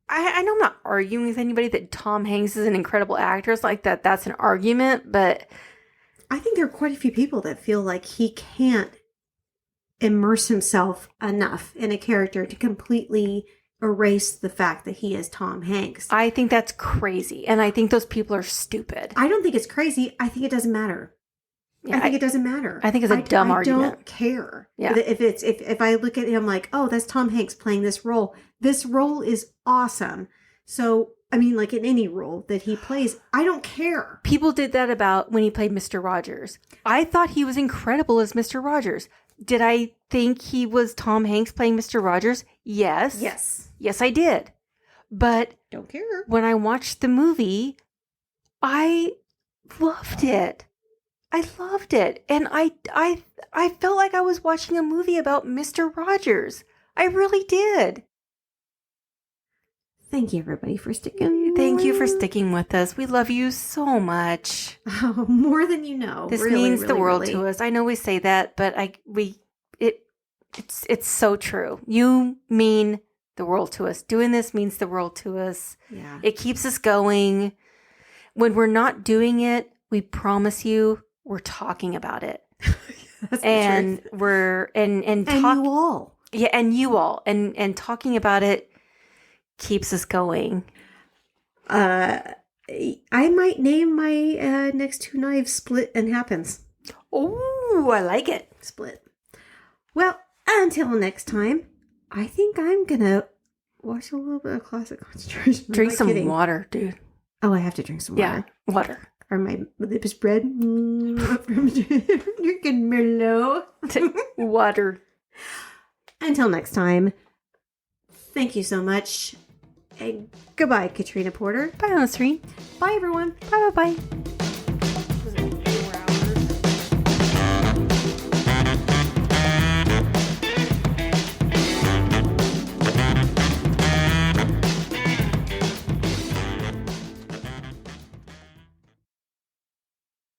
I know I'm not arguing with anybody that Tom Hanks is an incredible actor. It's like that's an argument, but I think there are quite a few people that feel like he can't immerse himself enough in a character to completely erase the fact that he is Tom Hanks. I think that's crazy. And I think those people are stupid. I don't think it's crazy. I think it doesn't matter. Yeah, I think it doesn't matter. I think it's a dumb argument. I don't care. Yeah. If I look at him like, oh, that's Tom Hanks playing this role. This role is awesome. So, I mean, like in any role that he plays, I don't care. People did that about when he played Mr. Rogers. I thought he was incredible as Mr. Rogers. Did I think he was Tom Hanks playing Mr. Rogers? Yes. Yes, I did. But Don't care. when I watched the movie, I loved it. I loved it. And I felt like I was watching a movie about Mr. Rogers. I really did. Thank you, everybody, for sticking. Thank you for sticking with us. We love you so much. Oh, more than you know. This Really, means the really, world really. to us. I know we say that, but it's so true. You mean the world to us. Doing this means the world to us. Yeah. It keeps us going. When we're not doing it, we promise you we're talking about it. That's the And truth. we're and And talk you all. Yeah, and you all. And talking about it keeps us going. I might name my next two knives Split and Happens. Oh, I like it. Split. Well, until next time, I think I'm gonna watch a little bit of classic concentration. Drink I'm not some kidding. water, dude. Oh, I have to drink some water. Yeah, water. Are my lips red from drinking Merlot? Water. Until next time, thank you so much. And goodbye, Katrina Porter. Bye, Listerine. Bye, everyone. Bye, bye, bye.